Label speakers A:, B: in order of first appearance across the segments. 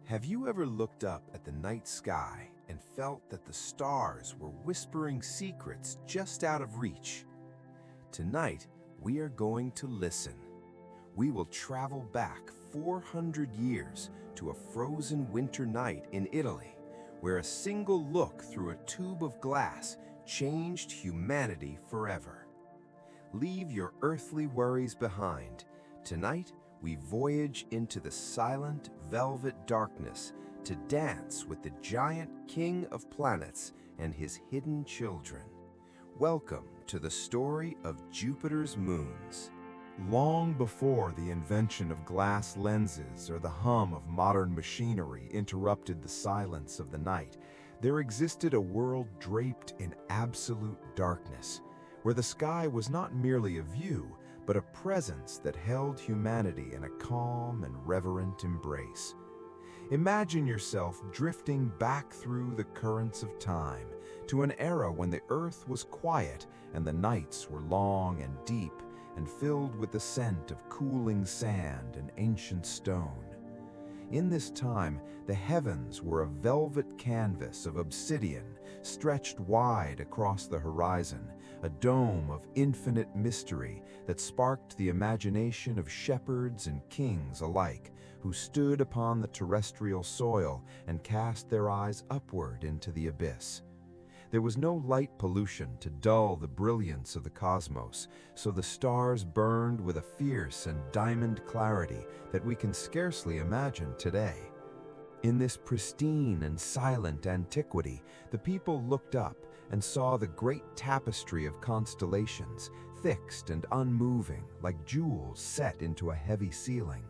A: Have you ever looked up at the night sky and felt that the stars were whispering secrets just out of reach? Tonight, we are going to listen. We will travel back 400 years to a frozen winter night in Italy, where a single look through a tube of glass changed humanity forever. Leave your earthly worries behind. Tonight, we voyage into the silent, velvet darkness to dance with the giant king of planets and his hidden children. Welcome to the story of Jupiter's moons.
B: Long before the invention of glass lenses or the hum of modern machinery interrupted the silence of the night, there existed a world draped in absolute darkness, where the sky was not merely a view, but a presence that held humanity in a calm and reverent embrace. Imagine yourself drifting back through the currents of time to an era when the earth was quiet and the nights were long and deep and filled with the scent of cooling sand and ancient stone. In this time, the heavens were a velvet canvas of obsidian stretched wide across the horizon, a dome of infinite mystery that sparked the imagination of shepherds and kings alike, who stood upon the terrestrial soil and cast their eyes upward into the abyss. There was no light pollution to dull the brilliance of the cosmos, so the stars burned with a fierce and diamond clarity that we can scarcely imagine today. In this pristine and silent antiquity, the people looked up and saw the great tapestry of constellations, fixed and unmoving, like jewels set into a heavy ceiling.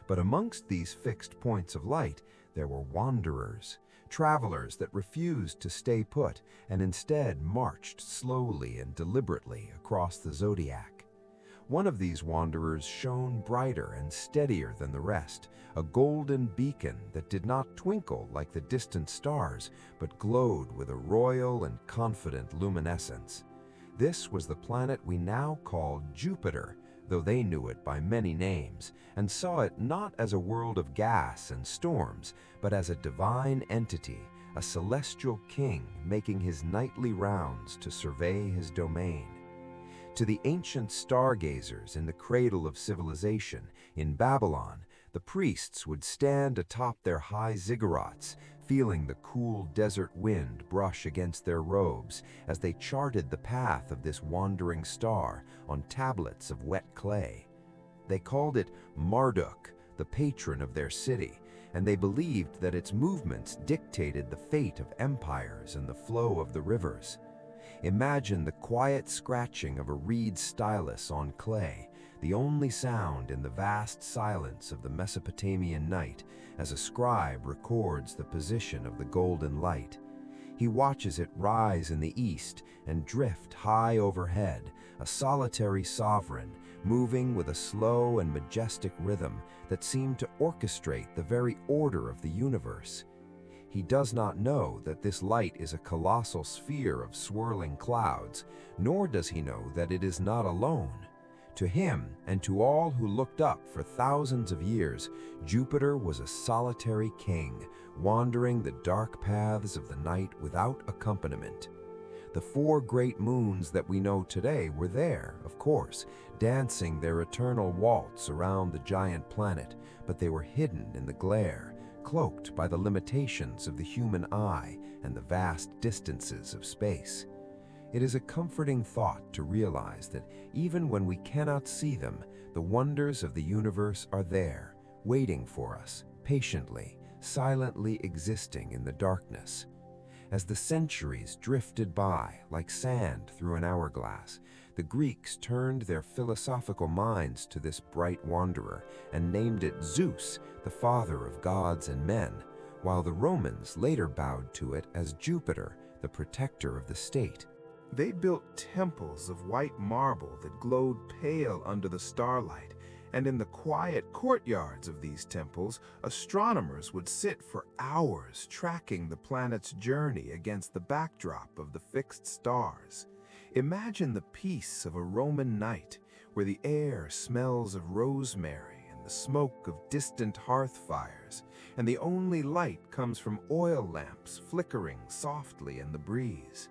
B: But amongst these fixed points of light, there were wanderers, travelers that refused to stay put and instead marched slowly and deliberately across the zodiac. One of these wanderers shone brighter and steadier than the rest, a golden beacon that did not twinkle like the distant stars, but glowed with a royal and confident luminescence. This was the planet we now call Jupiter, though they knew it by many names, and saw it not as a world of gas and storms, but as a divine entity, a celestial king making his nightly rounds to survey his domain. To the ancient stargazers in the cradle of civilization, in Babylon, the priests would stand atop their high ziggurats, feeling the cool desert wind brush against their robes as they charted the path of this wandering star on tablets of wet clay. They called it Marduk, the patron of their city, and they believed that its movements dictated the fate of empires and the flow of the rivers. Imagine the quiet scratching of a reed stylus on clay, the only sound in the vast silence of the Mesopotamian night, as a scribe records the position of the golden light. He watches it rise in the east and drift high overhead, a solitary sovereign, moving with a slow and majestic rhythm that seemed to orchestrate the very order of the universe. He does not know that this light is a colossal sphere of swirling clouds, nor does he know that it is not alone. To him, and to all who looked up for thousands of years, Jupiter was a solitary king, wandering the dark paths of the night without accompaniment. The four great moons that we know today were there, of course, dancing their eternal waltz around the giant planet, but they were hidden in the glare, cloaked by the limitations of the human eye and the vast distances of space. It is a comforting thought to realize that even when we cannot see them, the wonders of the universe are there, waiting for us, patiently, silently existing in the darkness. As the centuries drifted by like sand through an hourglass, the Greeks turned their philosophical minds to this bright wanderer and named it Zeus, the father of gods and men, while the Romans later bowed to it as Jupiter, the protector of the state.
A: They built temples of white marble that glowed pale under the starlight, and in the quiet courtyards of these temples, astronomers would sit for hours tracking the planet's journey against the backdrop of the fixed stars. Imagine the peace of a Roman night, where the air smells of rosemary and the smoke of distant hearth fires, and the only light comes from oil lamps flickering softly in the breeze.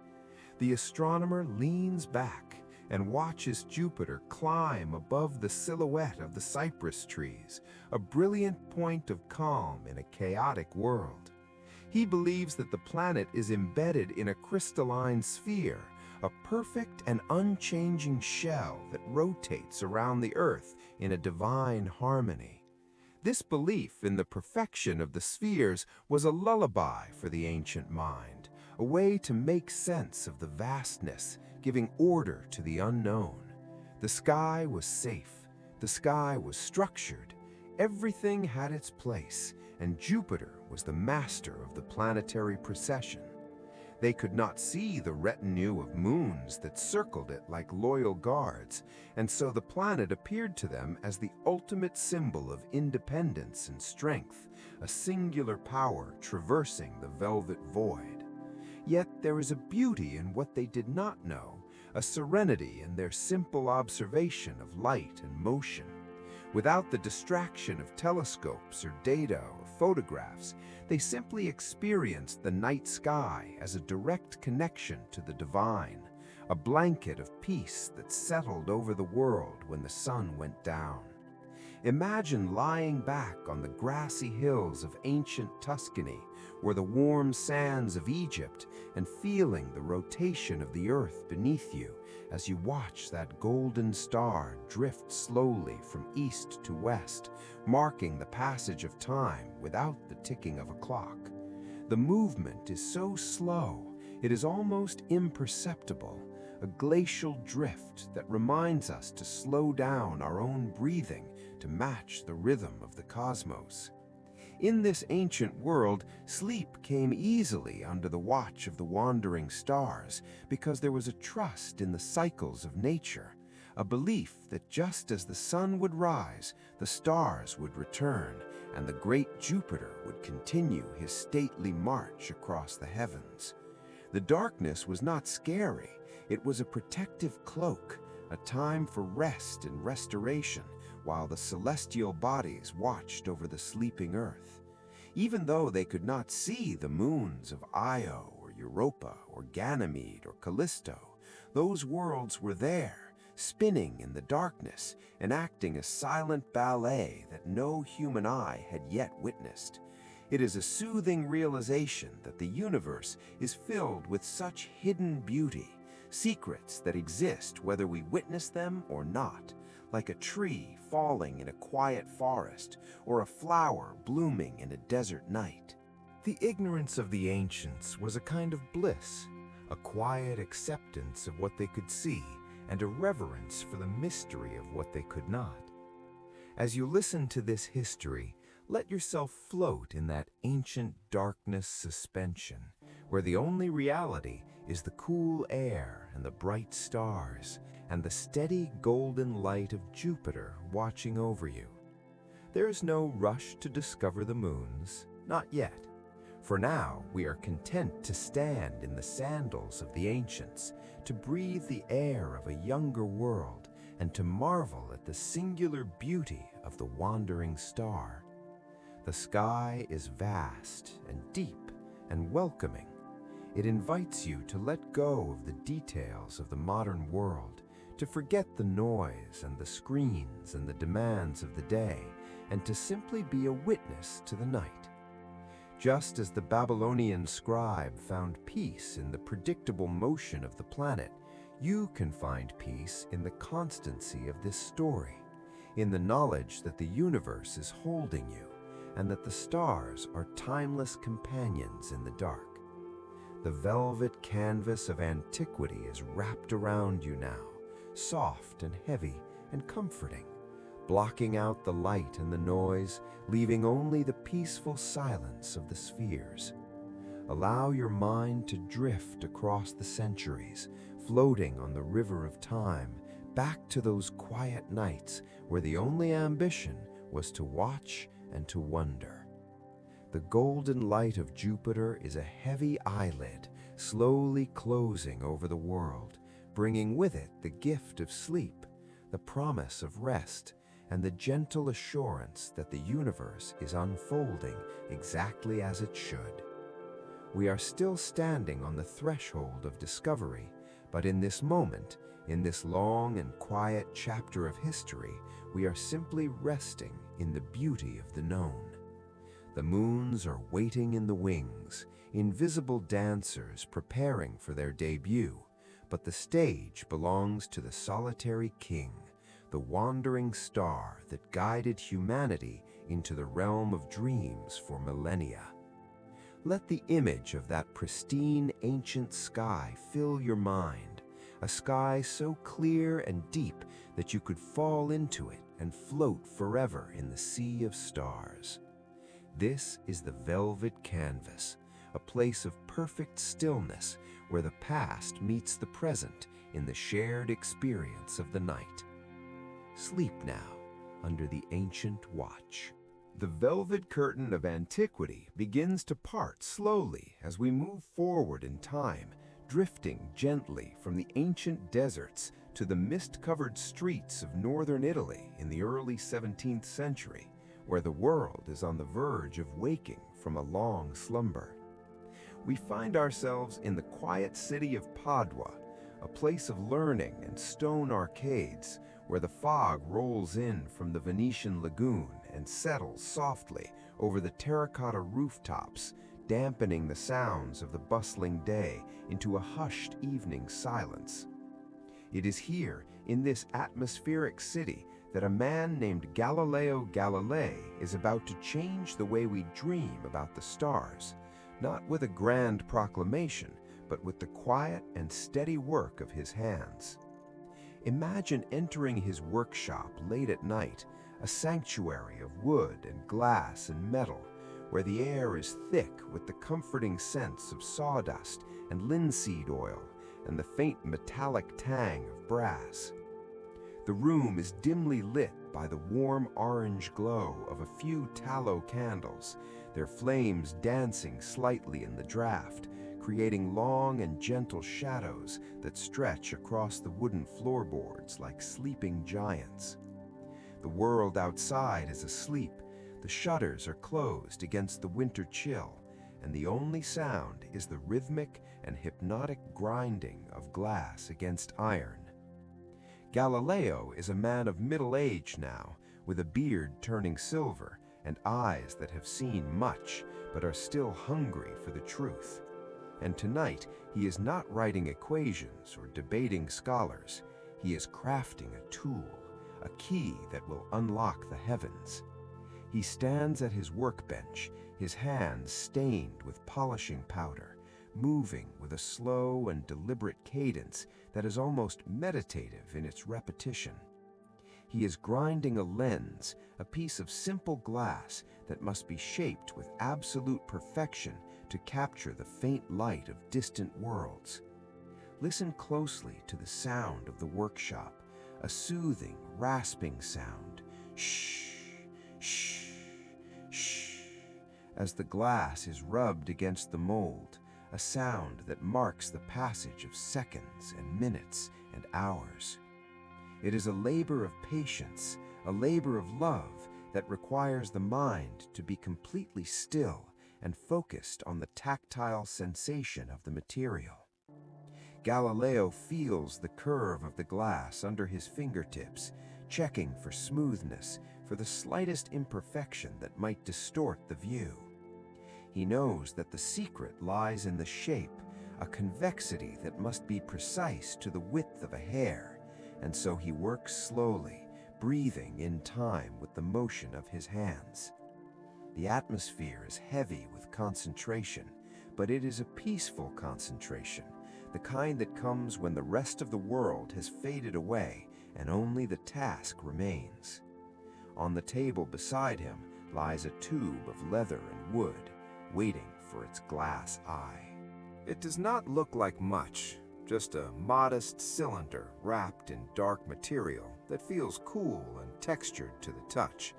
A: The astronomer leans back and watches Jupiter climb above the silhouette of the cypress trees, a brilliant point of calm in a chaotic world. He believes that the planet is embedded in a crystalline sphere, a perfect and unchanging shell that rotates around the Earth in a divine harmony. This belief in the perfection of the spheres was a lullaby for the ancient mind, a way to make sense of the vastness, giving order to the unknown. The sky was safe, the sky was structured, everything had its place, and Jupiter was the master of the planetary procession. They could not see the retinue of moons that circled it like loyal guards, and so the planet appeared to them as the ultimate symbol of independence and strength, a singular power traversing the velvet void. Yet there is a beauty in what they did not know, a serenity in their simple observation of light and motion. Without the distraction of telescopes or data or photographs, they simply experienced the night sky as a direct connection to the divine, a blanket of peace that settled over the world when the sun went down. Imagine lying back on the grassy hills of ancient Tuscany or the warm sands of Egypt and feeling the rotation of the earth beneath you as you watch that golden star drift slowly from east to west, marking the passage of time without the ticking of a clock. The movement is so slow, it is almost imperceptible, a glacial drift that reminds us to slow down our own breathing to match the rhythm of the cosmos. In this ancient world, sleep came easily under the watch of the wandering stars because there was a trust in the cycles of nature, a belief that just as the sun would rise, the stars would return, and the great Jupiter would continue his stately march across the heavens. The darkness was not scary, it was a protective cloak, a time for rest and restoration, while the celestial bodies watched over the sleeping earth. Even though they could not see the moons of Io or Europa or Ganymede or Callisto, those worlds were there, spinning in the darkness, enacting a silent ballet that no human eye had yet witnessed. It is a soothing realization that the universe is filled with such hidden beauty, secrets that exist whether we witness them or not, like a tree falling in a quiet forest or a flower blooming in a desert night. The ignorance of the ancients was a kind of bliss, a quiet acceptance of what they could see and a reverence for the mystery of what they could not. As you listen to this history, let yourself float in that ancient darkness suspension, where the only reality is the cool air and the bright stars, and the steady golden light of Jupiter watching over you. There is no rush to discover the moons, not yet. For now, we are content to stand in the sandals of the ancients, to breathe the air of a younger world, and to marvel at the singular beauty of the wandering star. The sky is vast and deep and welcoming. It invites you to let go of the details of the modern world, to forget the noise and the screens and the demands of the day, and to simply be a witness to the night. Just as the Babylonian scribe found peace in the predictable motion of the planet, you can find peace in the constancy of this story, in the knowledge that the universe is holding you, and that the stars are timeless companions in the dark. The velvet canvas of antiquity is wrapped around you now, soft and heavy and comforting, blocking out the light and the noise, leaving only the peaceful silence of the spheres. Allow your mind to drift across the centuries, floating on the river of time, back to those quiet nights where the only ambition was to watch and to wonder. The golden light of Jupiter is a heavy eyelid, slowly closing over the world, bringing with it the gift of sleep, the promise of rest, and the gentle assurance that the universe is unfolding exactly as it should. We are still standing on the threshold of discovery, but in this moment, in this long and quiet chapter of history, we are simply resting in the beauty of the known. The moons are waiting in the wings, invisible dancers preparing for their debut, but the stage belongs to the solitary king, the wandering star that guided humanity into the realm of dreams for millennia. Let the image of that pristine ancient sky fill your mind, a sky so clear and deep that you could fall into it and float forever in the sea of stars. This is the velvet canvas, a place of perfect stillness where the past meets the present in the shared experience of the night. Sleep now under the ancient watch. The velvet curtain of antiquity begins to part slowly as we move forward in time, drifting gently from the ancient deserts to the mist-covered streets of northern Italy in the early 17th century, where the world is on the verge of waking from a long slumber. We find ourselves in the quiet city of Padua, a place of learning and stone arcades, where the fog rolls in from the Venetian lagoon and settles softly over the terracotta rooftops, dampening the sounds of the bustling day into a hushed evening silence. It is here, in this atmospheric city, that a man named Galileo Galilei is about to change the way we dream about the stars, not with a grand proclamation, but with the quiet and steady work of his hands. Imagine entering his workshop late at night, a sanctuary of wood and glass and metal, where the air is thick with the comforting scents of sawdust and linseed oil and the faint metallic tang of brass. The room is dimly lit by the warm orange glow of a few tallow candles, their flames dancing slightly in the draught, creating long and gentle shadows that stretch across the wooden floorboards like sleeping giants. The world outside is asleep, the shutters are closed against the winter chill, and the only sound is the rhythmic and hypnotic grinding of glass against iron. Galileo is a man of middle age now, with a beard turning silver and eyes that have seen much but are still hungry for the truth. And tonight, he is not writing equations or debating scholars. He is crafting a tool, a key that will unlock the heavens. He stands at his workbench, his hands stained with polishing powder, moving with a slow and deliberate cadence that is almost meditative in its repetition. He is grinding a lens, a piece of simple glass that must be shaped with absolute perfection to capture the faint light of distant worlds. Listen closely to the sound of the workshop, a soothing, rasping sound. Shh, shh, shh, as the glass is rubbed against the mold, a sound that marks the passage of seconds and minutes and hours. It is a labor of patience, a labor of love that requires the mind to be completely still and focused on the tactile sensation of the material. Galileo feels the curve of the glass under his fingertips, checking for smoothness, for the slightest imperfection that might distort the view. He knows that the secret lies in the shape, a convexity that must be precise to the width of a hair, and so he works slowly, breathing in time with the motion of his hands. The atmosphere is heavy with concentration, but it is a peaceful concentration, the kind that comes when the rest of the world has faded away and only the task remains. On the table beside him lies a tube of leather and wood, waiting for its glass eye. It does not look like much, just a modest cylinder wrapped in dark material that feels cool and textured to the touch.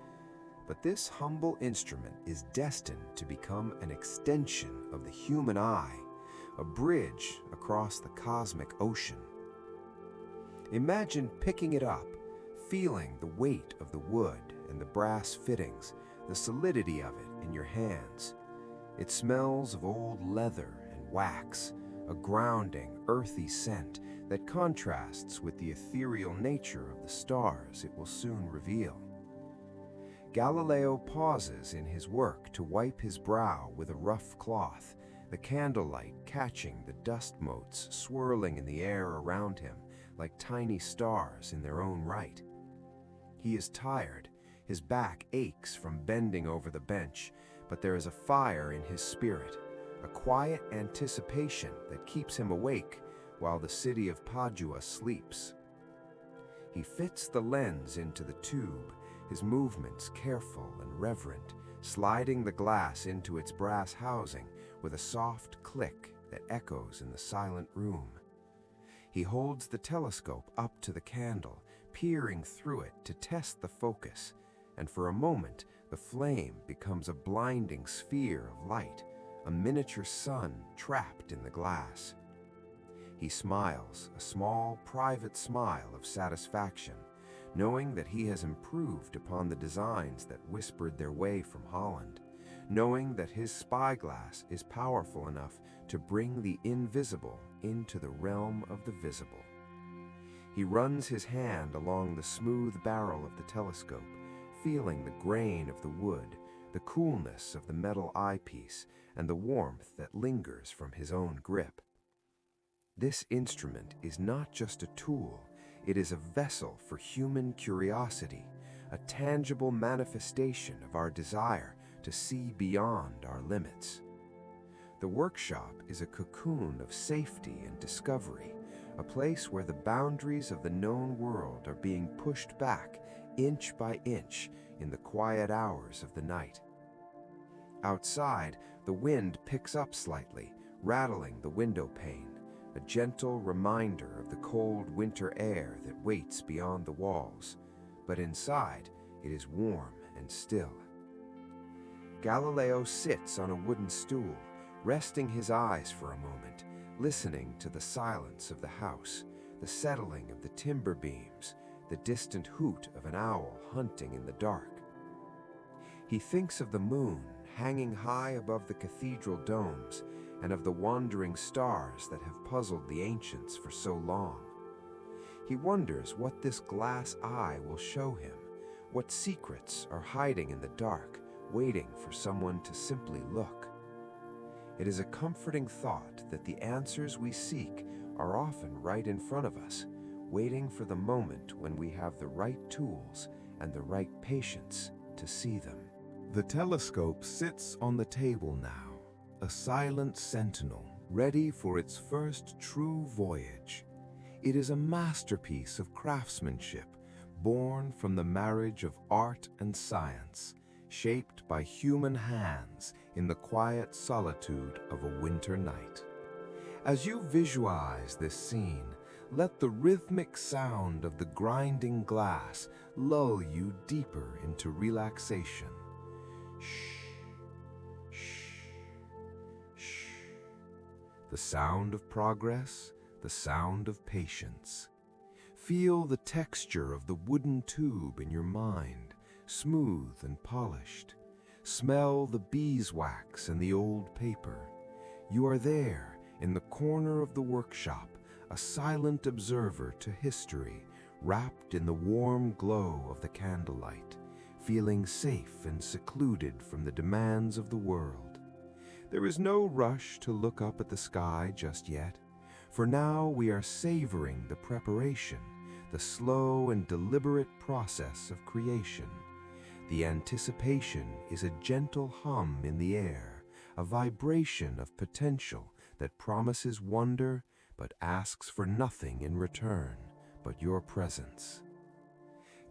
A: But this humble instrument is destined to become an extension of the human eye, a bridge across the cosmic ocean. Imagine picking it up, feeling the weight of the wood and the brass fittings, the solidity of it in your hands. It smells of old leather and wax, a grounding, earthy scent that contrasts with the ethereal nature of the stars it will soon reveal. Galileo pauses in his work to wipe his brow with a rough cloth, the candlelight catching the dust motes swirling in the air around him like tiny stars in their own right. He is tired, his back aches from bending over the bench, but there is a fire in his spirit, a quiet anticipation that keeps him awake while the city of Padua sleeps. He fits the lens into the tube, his movements careful and reverent, sliding the glass into its brass housing with a soft click that echoes in the silent room. He holds the telescope up to the candle, peering through it to test the focus, and for a moment the flame becomes a blinding sphere of light, a miniature sun trapped in the glass. He smiles, a small, private smile of satisfaction, knowing that he has improved upon the designs that whispered their way from Holland, knowing that his spyglass is powerful enough to bring the invisible into the realm of the visible. He runs his hand along the smooth barrel of the telescope, feeling the grain of the wood, the coolness of the metal eyepiece, and the warmth that lingers from his own grip. This instrument is not just a tool, it is a vessel for human curiosity, a tangible manifestation of our desire to see beyond our limits. The workshop is a cocoon of safety and discovery, a place where the boundaries of the known world are being pushed back inch by inch in the quiet hours of the night. Outside, the wind picks up slightly, rattling the window pane, a gentle reminder of the cold winter air that waits beyond the walls. But inside, it is warm and still. Galileo sits on a wooden stool, resting his eyes for a moment, listening to the silence of the house, the settling of the timber beams, the distant hoot of an owl hunting in the dark. He thinks of the moon hanging high above the cathedral domes and of the wandering stars that have puzzled the ancients for so long. He wonders what this glass eye will show him, what secrets are hiding in the dark, waiting for someone to simply look. It is a comforting thought that the answers we seek are often right in front of us, waiting for the moment when we have the right tools and the right patience to see them.
B: The telescope sits on the table now, a silent sentinel, ready for its first true voyage. It is a masterpiece of craftsmanship, born from the marriage of art and science, shaped by human hands in the quiet solitude of a winter night. As you visualize this scene, let the rhythmic sound of the grinding glass lull you deeper into relaxation. Shh, shh, shh. The sound of progress, the sound of patience. Feel the texture of the wooden tube in your mind, smooth and polished. Smell the beeswax and the old paper. You are there, in the corner of the workshop, a silent observer to history, wrapped in the warm glow of the candlelight, feeling safe and secluded from the demands of the world. There is no rush to look up at the sky just yet, for now we are savoring the preparation, the slow and deliberate process of creation. The anticipation is a gentle hum in the air, a vibration of potential that promises wonder but asks for nothing in return but your presence.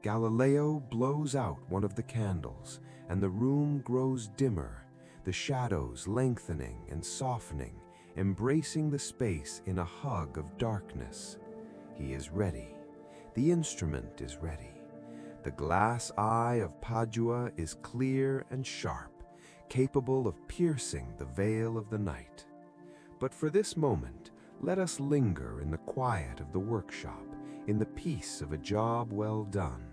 B: Galileo blows out one of the candles, and the room grows dimmer, the shadows lengthening and softening, embracing the space in a hug of darkness. He is ready. The instrument is ready. The glass eye of Padua is clear and sharp, capable of piercing the veil of the night. But for this moment, let us linger in the quiet of the workshop, in the peace of a job well done.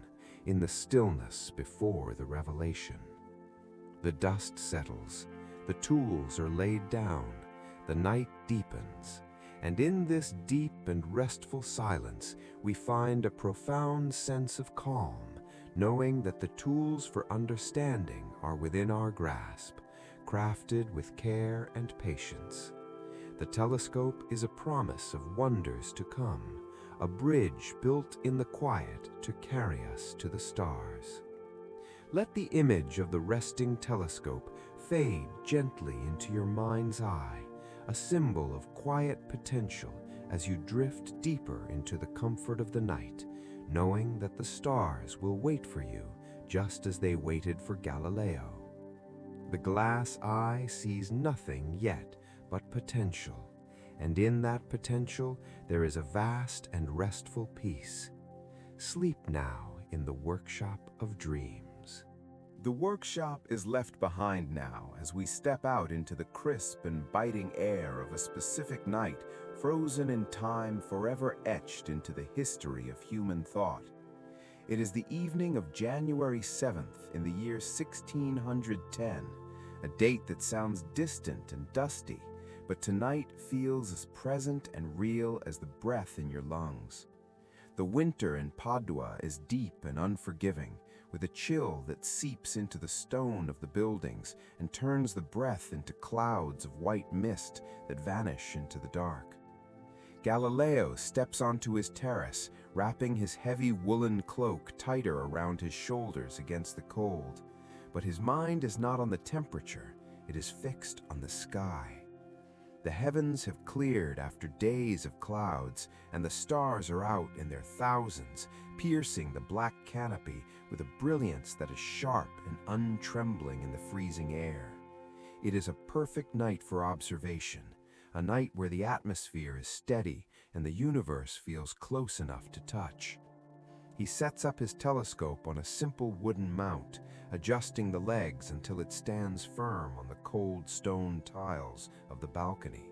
A: in the stillness before the revelation. The dust settles, the tools are laid down, the night deepens, and in this deep and restful silence we find a profound sense of calm, knowing that the tools for understanding are within our grasp, crafted with care and patience. The telescope is a promise of wonders to come, a bridge built in the quiet to carry us to the stars. Let the image of the resting telescope fade gently into your mind's eye, a symbol of quiet potential as you drift deeper into the comfort of the night, knowing that the stars will wait for you just as they waited for Galileo. The glass eye sees nothing yet but potential, and in that potential there is a vast and restful peace. Sleep now in the workshop of dreams.
B: The workshop is left behind now as we step out into the crisp and biting air of a specific night, frozen in time, forever etched into the history of human thought. It is the evening of January 7th in the year 1610, a date that sounds distant and dusty, but tonight feels as present and real as the breath in your lungs. The winter in Padua is deep and unforgiving, with a chill that seeps into the stone of the buildings and turns the breath into clouds of white mist that vanish into the dark. Galileo steps onto his terrace, wrapping his heavy woolen cloak tighter around his shoulders against the cold. But his mind is not on the temperature, it is fixed on the sky. The heavens have cleared after days of clouds, and the stars are out in their thousands, piercing the black canopy with a brilliance that is sharp and untrembling in the freezing air. It is a perfect night for observation, a night where the atmosphere is steady and the universe feels close enough to touch. He sets up his telescope on a simple wooden mount, adjusting the legs until it stands firm on the cold stone tiles of the balcony.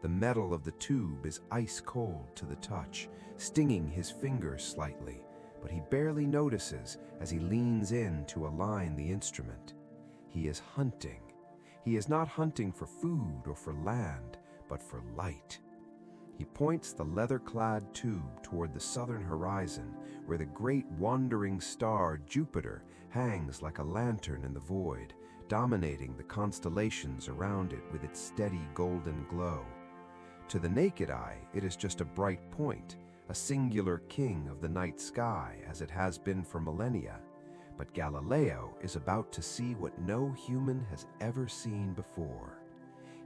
B: The metal of the tube is ice cold to the touch, stinging his fingers slightly, but he barely notices as he leans in to align the instrument. He is hunting. He is not hunting for food or for land, but for light. He points the leather-clad tube toward the southern horizon, where the great wandering star Jupiter hangs like a lantern in the void, dominating the constellations around it with its steady golden glow. To the naked eye, it is just a bright point, a singular king of the night sky, as it has been for millennia. But Galileo is about to see what no human has ever seen before.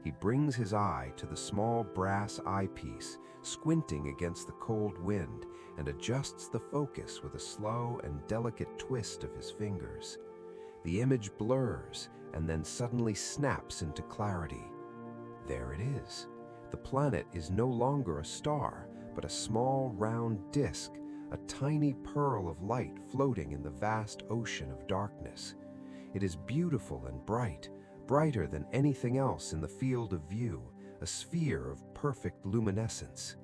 B: He brings his eye to the small brass eyepiece, squinting against the cold wind, and adjusts the focus with a slow and delicate twist of his fingers. The image blurs and then suddenly snaps into clarity. There it is. The planet is no longer a star, but a small round disk, a tiny pearl of light floating in the vast ocean of darkness. It is beautiful and bright, brighter than anything else in the field of view, a sphere of perfect luminescence.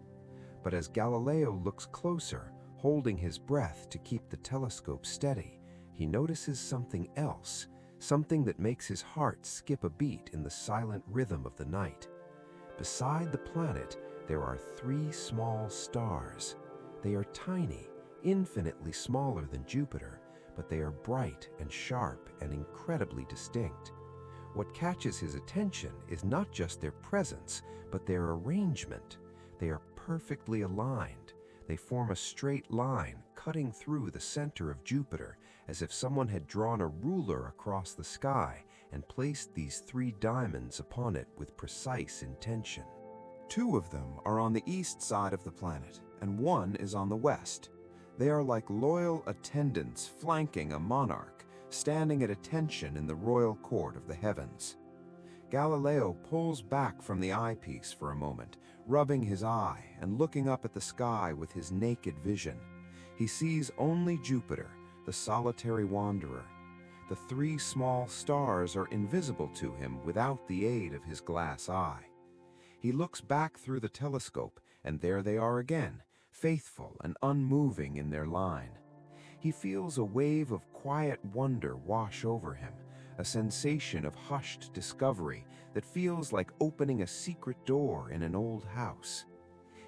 B: But as Galileo looks closer, holding his breath to keep the telescope steady, he notices something else, something that makes his heart skip a beat in the silent rhythm of the night. Beside the planet, there are 3 small stars. They are tiny, infinitely smaller than Jupiter, but they are bright and sharp and incredibly distinct. What catches his attention is not just their presence, but their arrangement. They are perfectly aligned. They form a straight line cutting through the center of Jupiter, as if someone had drawn a ruler across the sky and placed these 3 diamonds upon it with precise intention. 2 of them are on the east side of the planet, and 1 is on the west. They are like loyal attendants flanking a monarch, standing at attention in the royal court of the heavens. Galileo pulls back from the eyepiece for a moment, rubbing his eye and looking up at the sky with his naked vision. He sees only Jupiter, the solitary wanderer. The 3 small stars are invisible to him without the aid of his glass eye. He looks back through the telescope, and there they are again, faithful and unmoving in their line.
A: He feels a wave of quiet wonder wash over him, a sensation of hushed discovery that feels like opening a secret door in an old house.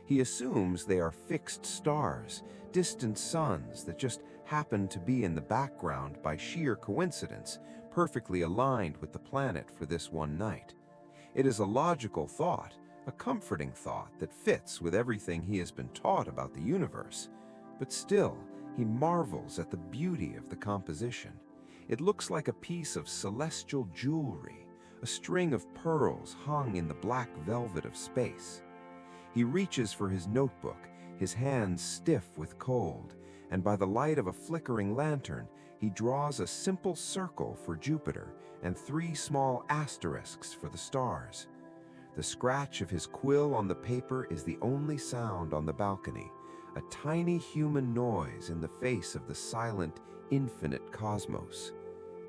A: He assumes they are fixed stars, distant suns that just happen to be in the background by sheer coincidence, perfectly aligned with the planet for this one night. It is a logical thought, a comforting thought that fits with everything he has been taught about the universe. But still, he marvels at the beauty of the composition. It looks like a piece of celestial jewelry, a string of pearls hung in the black velvet of space. He reaches for his notebook, his hands stiff with cold, and by the light of a flickering lantern, he draws a simple circle for Jupiter and 3 small asterisks for the stars. The scratch of his quill on the paper is the only sound on the balcony, a tiny human noise in the face of the silent, infinite cosmos.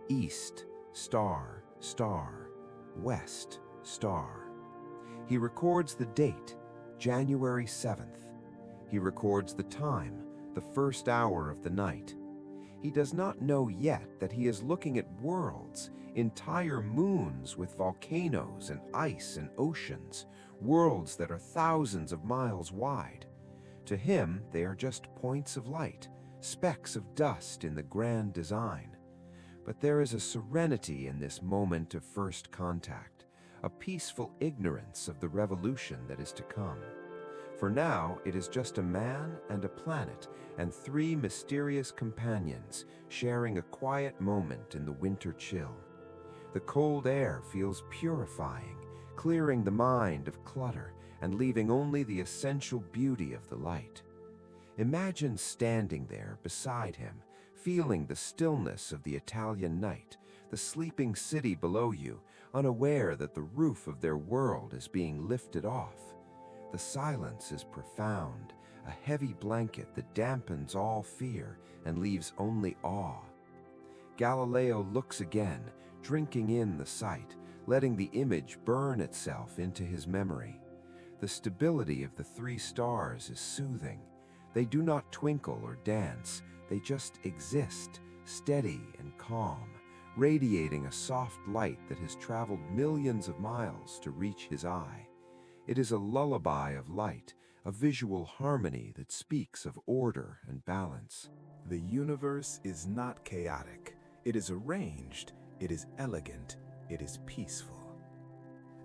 A: East, star, star. West, star. He records the date, January 7th. He records the time, the first hour of the night. He does not know yet that he is looking at worlds, entire moons with volcanoes and ice and oceans, worlds that are thousands of miles wide. To him, they are just points of light, specks of dust in the grand design. But there is a serenity in this moment of first contact, a peaceful ignorance of the revolution that is to come. For now, it is just a man and a planet and 3 mysterious companions sharing a quiet moment in the winter chill. The cold air feels purifying, clearing the mind of clutter and leaving only the essential beauty of the light. Imagine standing there beside him, feeling the stillness of the Italian night, the sleeping city below you, unaware that the roof of their world is being lifted off. The silence is profound, a heavy blanket that dampens all fear and leaves only awe. Galileo looks again, drinking in the sight, letting the image burn itself into his memory. The stability of the 3 stars is soothing. They do not twinkle or dance, they just exist, steady and calm, radiating a soft light that has traveled millions of miles to reach his eye. It is a lullaby of light, a visual harmony that speaks of order and balance.
B: The universe is not chaotic. It is arranged, it is elegant, it is peaceful.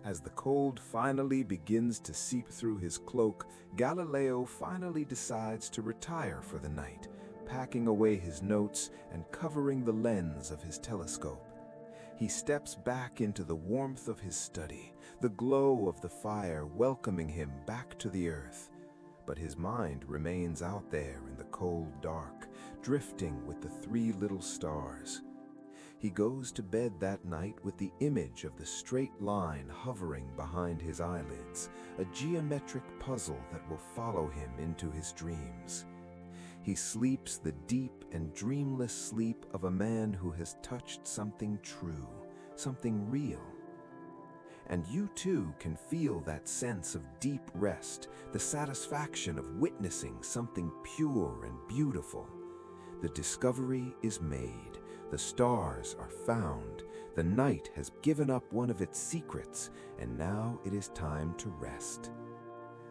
B: As the cold finally begins to seep through his cloak, Galileo finally decides to retire for the night, packing away his notes and covering the lens of his telescope. He steps back into the warmth of his study, the glow of the fire welcoming him back to the earth. But his mind remains out there in the cold dark, drifting with the 3 little stars. He goes to bed that night with the image of the straight line hovering behind his eyelids, a geometric puzzle that will follow him into his dreams. He sleeps the deep and dreamless sleep of a man who has touched something true, something real. And you too can feel that sense of deep rest, the satisfaction of witnessing something pure and beautiful. The discovery is made, the stars are found, the night has given up one of its secrets, and now it is time to rest.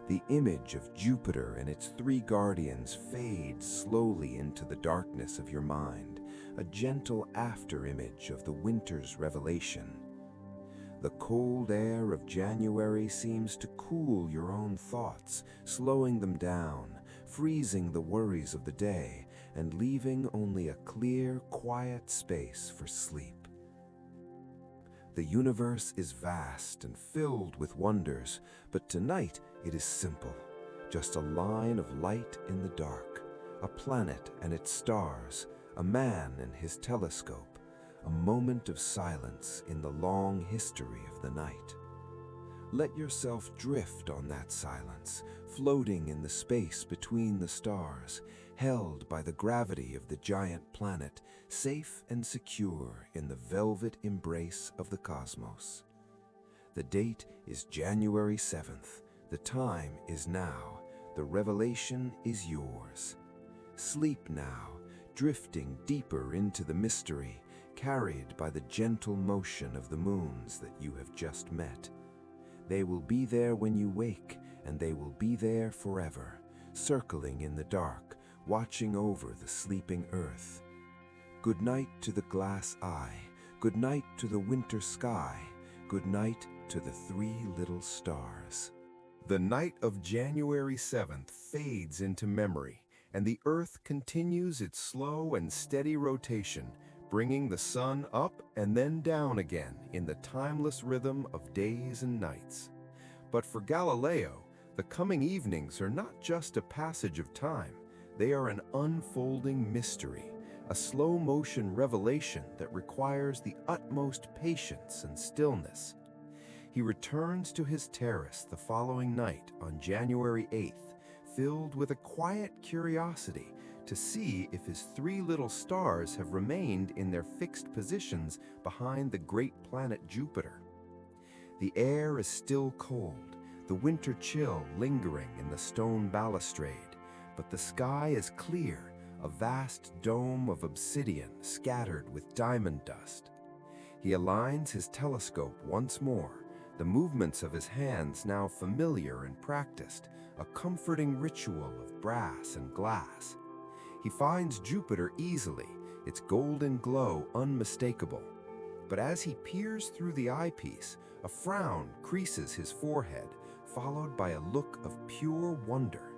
B: The image of Jupiter and its 3 guardians fades slowly into the darkness of your mind, a gentle after-image of the winter's revelation. The cold air of January seems to cool your own thoughts, slowing them down, freezing the worries of the day, and leaving only a clear, quiet space for sleep. The universe is vast and filled with wonders, but tonight it is simple, just a line of light in the dark, a planet and its stars, a man and his telescope, a moment of silence in the long history of the night. Let yourself drift on that silence, floating in the space between the stars, held by the gravity of the giant planet, safe and secure in the velvet embrace of the cosmos. The date is January 7th. The time is now. The revelation is yours. Sleep now,
A: drifting deeper into the mystery, carried by the gentle motion of the moons that you have just met. They will be there when you wake, and they will be there forever, circling in the dark, watching over the sleeping earth. Good night to the glass eye, good night to the winter sky, good night to the three little stars.
B: The night of January 7th fades into memory, and the Earth continues its slow and steady rotation, bringing the sun up and then down again in the timeless rhythm of days and nights. But for Galileo, the coming evenings are not just a passage of time. They are an unfolding mystery, a slow-motion revelation that requires the utmost patience and stillness. He returns to his terrace the following night on January 8th, filled with a quiet curiosity to see if his three little stars have remained in their fixed positions behind the great planet Jupiter. The air is still cold, the winter chill lingering in the stone balustrade, but the sky is clear, a vast dome of obsidian scattered with diamond dust. He aligns his telescope once more, the movements of his hands now familiar and practiced, a comforting ritual of brass and glass. He finds Jupiter easily, its golden glow unmistakable. But as he peers through the eyepiece, a frown creases his forehead, followed by a look of pure wonder.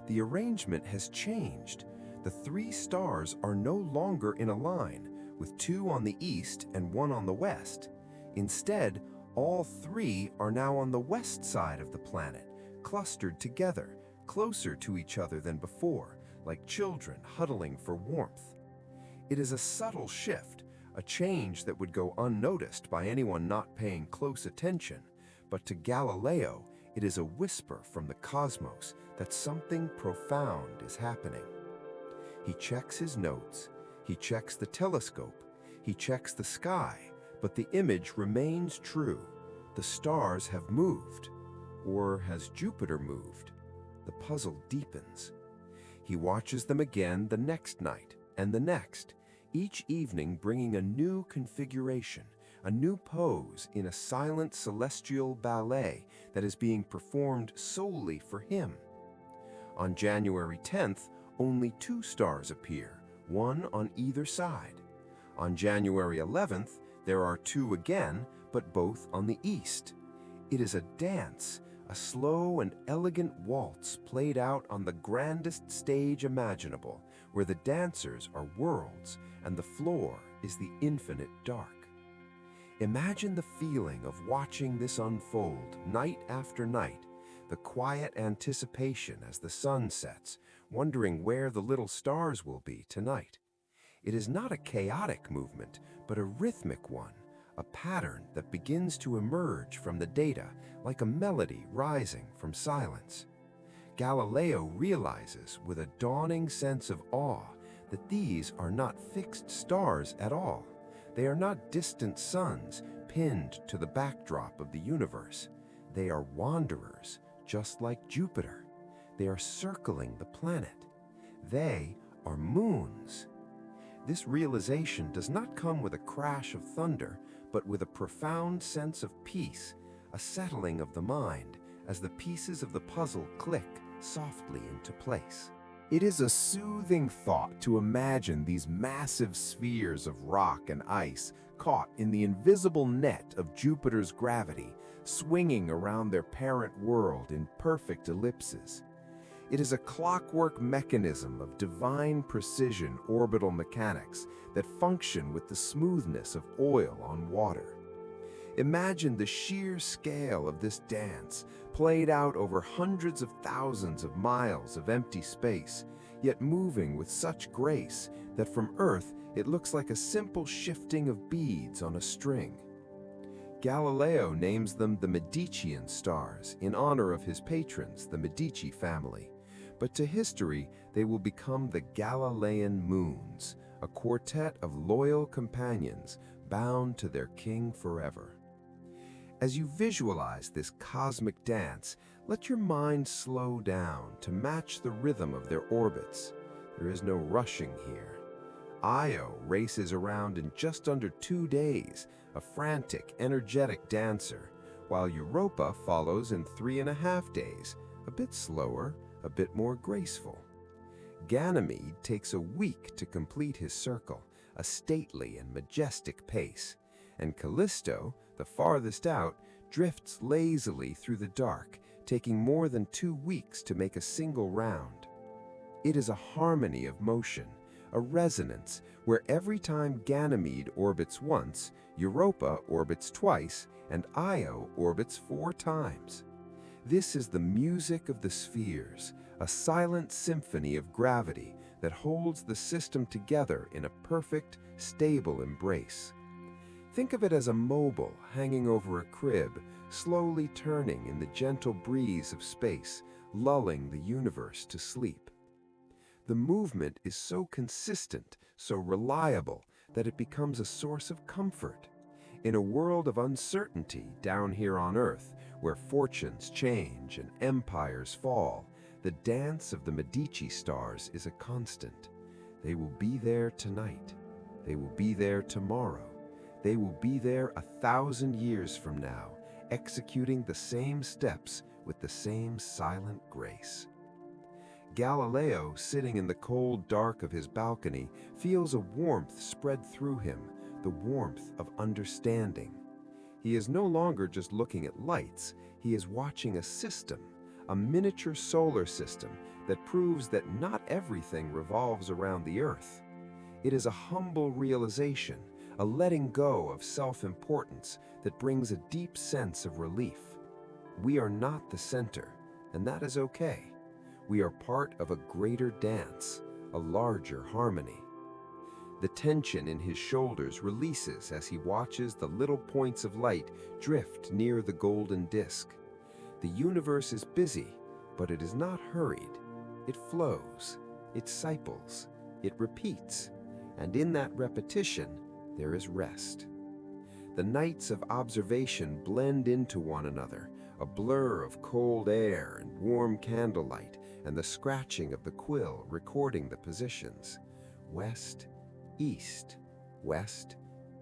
B: The arrangement has changed. The three stars are no longer in a line, with two on the east and one on the west. Instead, all three are now on the west side of the planet, clustered together, closer to each other than before, like children huddling for warmth. It is a subtle shift, a change that would go unnoticed by anyone not paying close attention, but to Galileo, it is a whisper from the cosmos that something profound is happening. He checks his notes, he checks the telescope, he checks the sky, but the image remains true. The stars have moved. Or has Jupiter moved? The puzzle deepens. He watches them again the next night and the next, each evening bringing a new configuration, a new pose in a silent celestial ballet that is being performed solely for him. On January 10th, only two stars appear, one on either side. On January 11th, there are two again, but both on the east. It is a dance, a slow and elegant waltz played out on the grandest stage imaginable, where the dancers are worlds and the floor is the infinite dark. Imagine the feeling of watching this unfold night after night, the quiet anticipation as the sun sets, wondering where the little stars will be tonight. It is not a chaotic movement, but a rhythmic one, a pattern that begins to emerge from the data like a melody rising from silence. Galileo realizes with a dawning sense of awe that these are not fixed stars at all. They are not distant suns pinned to the backdrop of the universe. They are wanderers, just like Jupiter. They are circling the planet. They are moons. This realization does not come with a crash of thunder, but with a profound sense of peace, a settling of the mind as the pieces of the puzzle click softly into place. It is a soothing thought to imagine these massive spheres of rock and ice caught in the invisible net of Jupiter's gravity, swinging around their parent world in perfect ellipses. It is a clockwork mechanism of divine precision orbital mechanics that function with the smoothness of oil on water. Imagine the sheer scale of this dance, played out over hundreds of thousands of miles of empty space, yet moving with such grace that from Earth it looks like a simple shifting of beads on a string. Galileo names them the Medician stars in honor of his patrons, the Medici family. But to history, they will become the Galilean moons, a quartet of loyal companions bound to their king forever. As you visualize this cosmic dance, let your mind slow down to match the rhythm of their orbits. There is no rushing here.
A: Io races around in just under 2 days, a frantic, energetic dancer, while Europa follows in 3.5 days, a bit slower, a bit more graceful. Ganymede takes a week to complete his circle, a stately and majestic pace, and Callisto, the farthest out, drifts lazily through the dark, taking more than 2 weeks to make a single round. It is a harmony of motion, a resonance where every time Ganymede orbits once, Europa orbits twice, and Io orbits 4 times. This is the music of the spheres, a silent symphony of gravity that holds the system together in a perfect, stable embrace. Think of it as a mobile hanging over a crib, slowly turning in the gentle breeze of space, lulling the universe to sleep. The movement is so consistent, so reliable, that it becomes a source of comfort. In a world of uncertainty down here on Earth, where fortunes change and empires fall, the dance of the Medici stars is a constant. They will be there tonight. They will be there tomorrow. They will be there 1,000 years from now, executing the same steps with the same silent grace. Galileo, sitting in the cold dark of his balcony, feels a warmth spread through him, the warmth of understanding. He is no longer just looking at lights, he is watching a system, a miniature solar system that proves that not everything revolves around the Earth. It is a humble realization, a letting go of self-importance that brings a deep sense of relief. We are not the center, and that is okay. We are part of a greater dance, a larger harmony. The tension in his shoulders releases as he watches the little points of light drift near the golden disk. The universe is busy, but it is not hurried. It flows, it cycles, it repeats, and in that repetition, there is rest. The nights of observation blend into one another, a blur of cold air and warm candlelight, and the scratching of the quill recording the positions. West, east, west,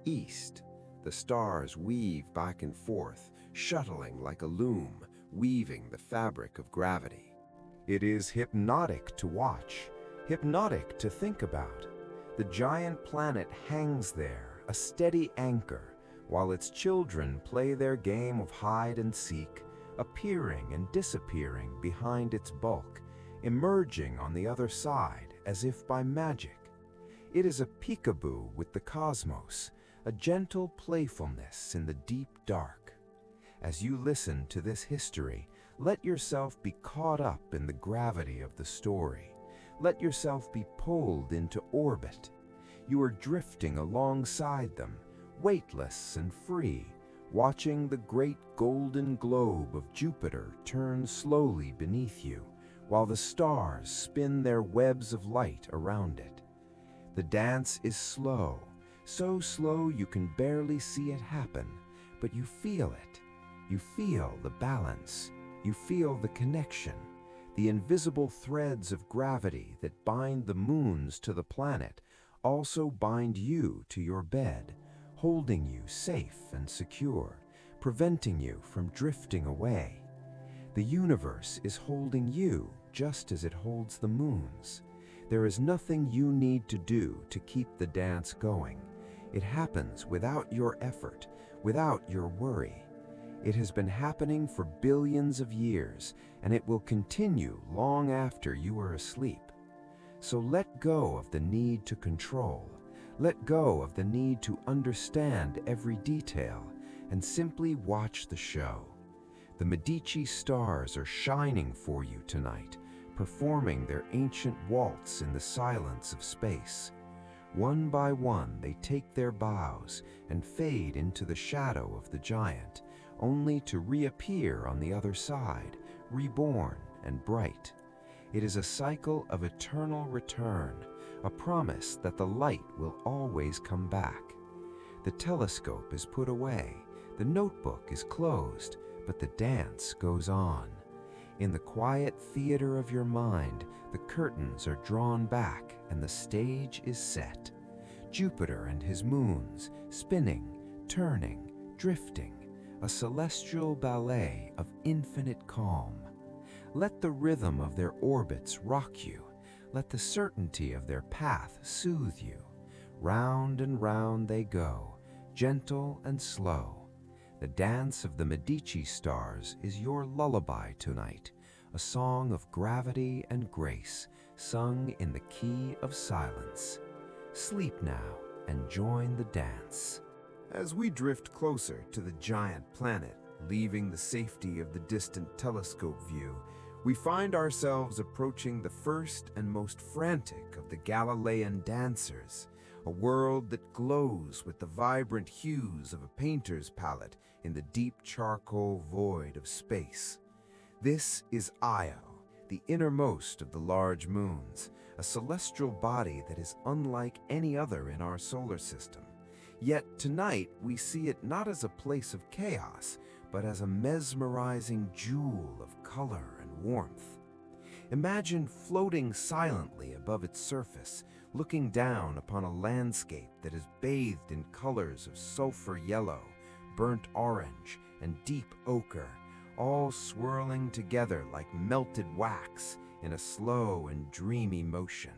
A: east. The stars weave back and forth, shuttling like a loom, weaving the fabric of gravity.
B: It is hypnotic to watch, hypnotic to think about. The giant planet hangs there, a steady anchor, while its children play their game of hide and seek, appearing and disappearing behind its bulk, emerging on the other side as if by magic. It is a peekaboo with the cosmos, a gentle playfulness in the deep dark. As you listen to this history, let yourself be caught up in the gravity of the story. Let yourself be pulled into orbit. You are drifting alongside them, weightless and free, watching the great golden globe of Jupiter turn slowly beneath you, while the stars spin their webs of light around it. The dance is slow, so slow you can barely see it happen, but you feel it. You feel the balance. You feel the connection, the invisible threads of gravity that bind the moons to the planet also bind you to your bed, holding you safe and secure, preventing you from drifting away. The universe is holding you just as it holds the moons. There is nothing you need to do to keep the dance going. It happens without your effort, without your worry. It has been happening for billions of years, and it will continue long after you are asleep. So let go of the need to control. Let go of the need to understand every detail, and simply watch the show. The Medici stars are shining for you tonight, performing their ancient waltz in the silence of space. One by one, they take their bows and fade into the shadow of the giant, only to reappear on the other side, reborn and bright. It is a cycle of eternal return, a promise that the light will always come back. The telescope is put away, the notebook is closed, but the dance goes on. In the quiet theater of your mind, the curtains are drawn back and the stage is set.
A: Jupiter and his moons, spinning, turning, drifting, a celestial ballet of infinite calm. Let the rhythm of their orbits rock you. Let the certainty of their path soothe you. Round and round they go, gentle and slow. The dance of the Medici stars is your lullaby tonight, a song of gravity and grace, sung in the key of silence. Sleep now and join the dance.
B: As we drift closer to the giant planet, leaving the safety of the distant telescope view, we find ourselves approaching the first and most frantic of the Galilean dancers, a world that glows with the vibrant hues of a painter's palette in the deep charcoal void of space. This is Io, the innermost of the large moons, a celestial body that is unlike any other in our solar system. Yet tonight we see it not as a place of chaos, but as a mesmerizing jewel of color and warmth. Imagine floating silently above its surface, looking down upon a landscape that is bathed in colors of sulfur yellow, burnt orange, and deep ochre, all swirling together like melted wax in a slow and dreamy motion.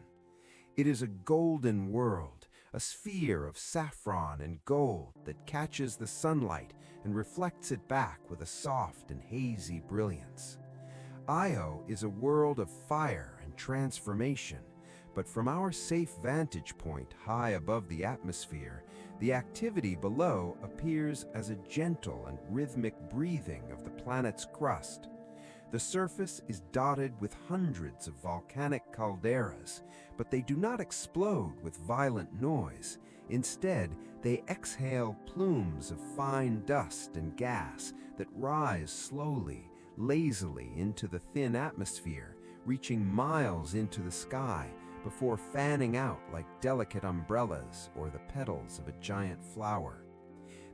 B: It is a golden world, a sphere of saffron and gold that catches the sunlight and reflects it back with a soft and hazy brilliance. Io is a world of fire and transformation, but from our safe vantage point high above the atmosphere, the activity below appears as a gentle and rhythmic breathing of the planet's crust. The surface is dotted with hundreds of volcanic calderas, but they do not explode with violent noise. Instead, they exhale plumes of fine dust and gas that rise slowly, lazily into the thin atmosphere, reaching miles into the sky before fanning out like delicate umbrellas or the petals of a giant flower.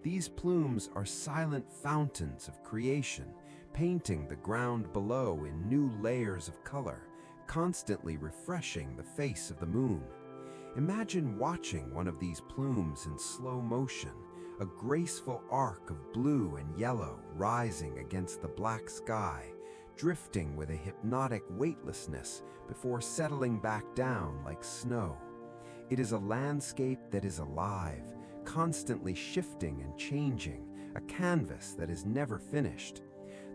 B: These plumes are silent fountains of creation, painting the ground below in new layers of color, constantly refreshing the face of the moon. Imagine watching one of these plumes in slow motion, a graceful arc of blue and yellow rising against the black sky, drifting with a hypnotic weightlessness before settling back down like snow. It is a landscape that is alive, constantly shifting and changing, a canvas that is never finished.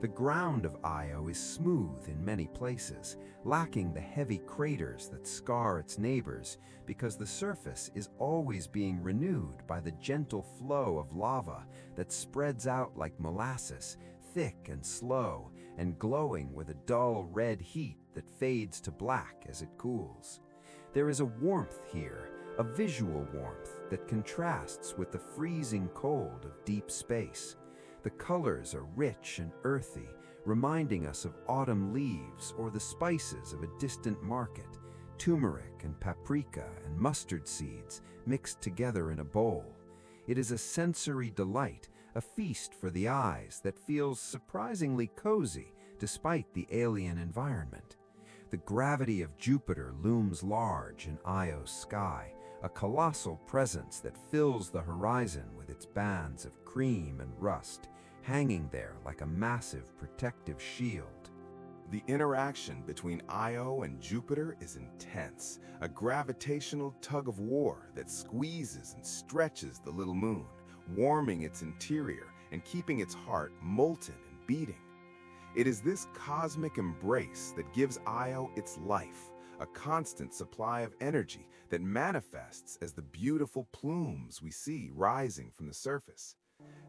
B: The ground of Io is smooth in many places, lacking the heavy craters that scar its neighbors, because the surface is always being renewed by the gentle flow of lava that spreads out like molasses, thick and slow, and glowing with a dull red heat that fades to black as it cools. There is a warmth here, a visual warmth that contrasts with the freezing cold of deep space. The colors are rich and earthy, reminding us of autumn leaves or the spices of a distant market, turmeric and paprika and mustard seeds mixed together in a bowl. It is a sensory delight, a feast for the eyes that feels surprisingly cozy despite the alien environment. The gravity of Jupiter looms large in Io's sky, a colossal presence that fills the horizon with its bands of cream and rust, hanging there like a massive protective shield. The interaction between Io and Jupiter is intense, a gravitational tug-of-war that squeezes and stretches the little moon, warming its interior and keeping its heart molten and beating. It is this cosmic embrace that gives Io its life, a constant supply of energy that manifests as the beautiful plumes we see rising from the surface.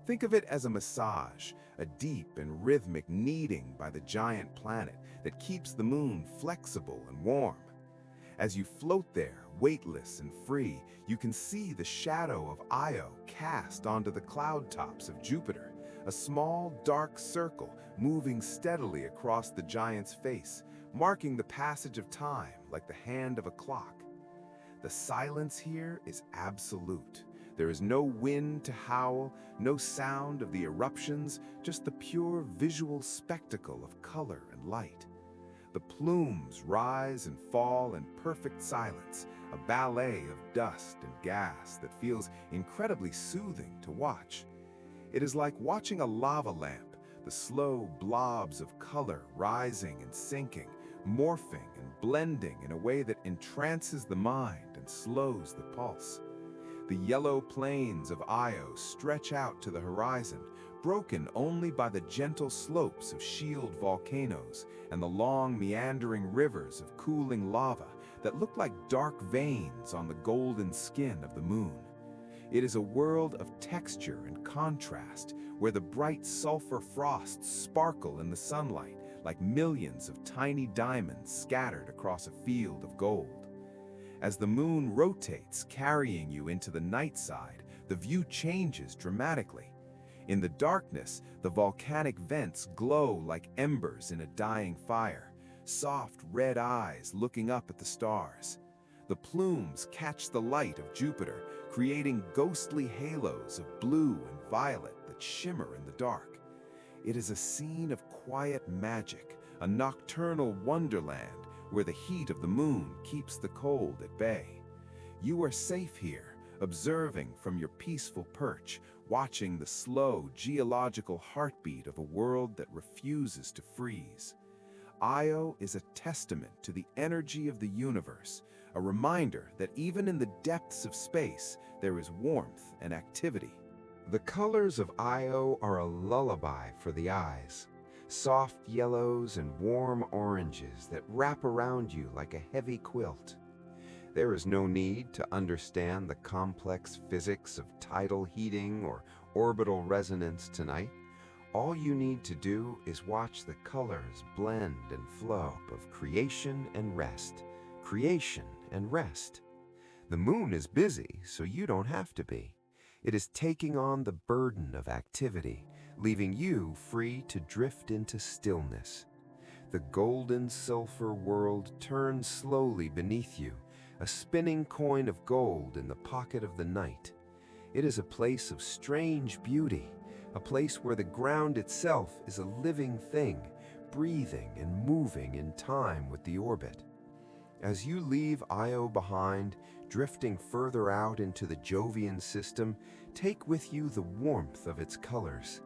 B: Think of it as a massage, a deep and rhythmic kneading by the giant planet that keeps the moon flexible and warm. As you float there, weightless and free, you can see the shadow of Io cast onto the cloud tops of Jupiter, a small, dark circle moving steadily across the giant's face, marking the passage of time like the hand of a clock. The silence here is absolute. There is no wind to howl, no sound of the eruptions, just the pure visual spectacle of color and light. The plumes rise and fall in perfect silence, a ballet of dust and gas that feels incredibly soothing to watch. It is like watching a lava lamp, the slow blobs of color rising and sinking, morphing and blending in a way that entrances the mind and slows the pulse. The yellow plains of Io stretch out to the horizon, broken only by the gentle slopes of shield volcanoes and the long meandering rivers of cooling lava that look like dark veins on the golden skin of the moon. It is a world of texture and contrast, where the bright sulfur frosts sparkle in the sunlight like millions of tiny diamonds scattered across a field of gold. As the moon rotates, carrying you into the night side, the view changes dramatically. In the darkness, the volcanic vents glow like embers in a dying fire, soft red eyes looking up at the stars. The plumes catch the light of Jupiter, creating ghostly halos of blue and violet that shimmer in the dark. It is a scene of quiet magic, a nocturnal wonderland where the heat of the moon keeps the cold at bay. You are safe here, observing from your peaceful perch, watching the slow geological heartbeat of a world that refuses to freeze. Io is a testament to the energy of the universe, a reminder that even in the depths of space, there is warmth and activity.
A: The colors of Io are a lullaby for the eyes. Soft yellows and warm oranges that wrap around you like a heavy quilt. There is no need to understand the complex physics of tidal heating or orbital resonance tonight. All you need to do is watch the colors blend and flow of creation and rest. Creation and rest. The moon is busy, so you don't have to be. It is taking on the burden of activity, leaving you free to drift into stillness. The golden sulfur world turns slowly beneath you, a spinning coin of gold in the pocket of the night. It is a place of strange beauty, a place where the ground itself is a living thing, breathing and moving in time with the orbit. As you leave Io behind, drifting further out into the Jovian system, take with you the warmth of its colors.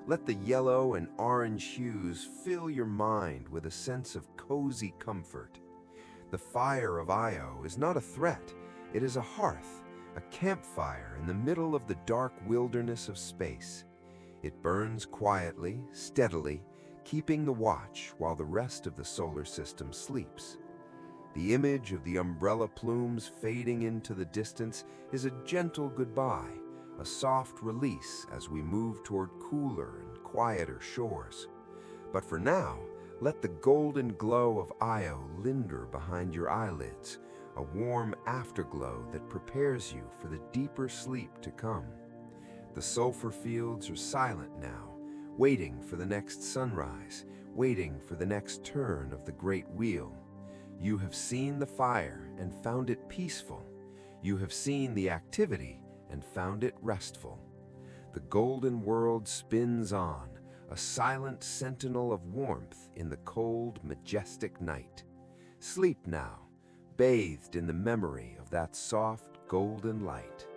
A: Let the yellow and orange hues fill your mind with a sense of cozy comfort. The fire of Io is not a threat, it is a hearth, a campfire in the middle of the dark wilderness of space. It burns quietly, steadily, keeping the watch while the rest of the solar system sleeps. The image of the umbrella plumes fading into the distance is a gentle goodbye, a soft release as we move toward cooler and quieter shores. But for now, let the golden glow of Io linger behind your eyelids, a warm afterglow that prepares you for the deeper sleep to come. The sulfur fields are silent now, waiting for the next sunrise, waiting for the next turn of the great wheel. You have seen the fire and found it peaceful. You have seen the activity and found it restful. The golden world spins on, a silent sentinel of warmth in the cold, majestic night. Sleep now, bathed in the memory of that soft, golden light.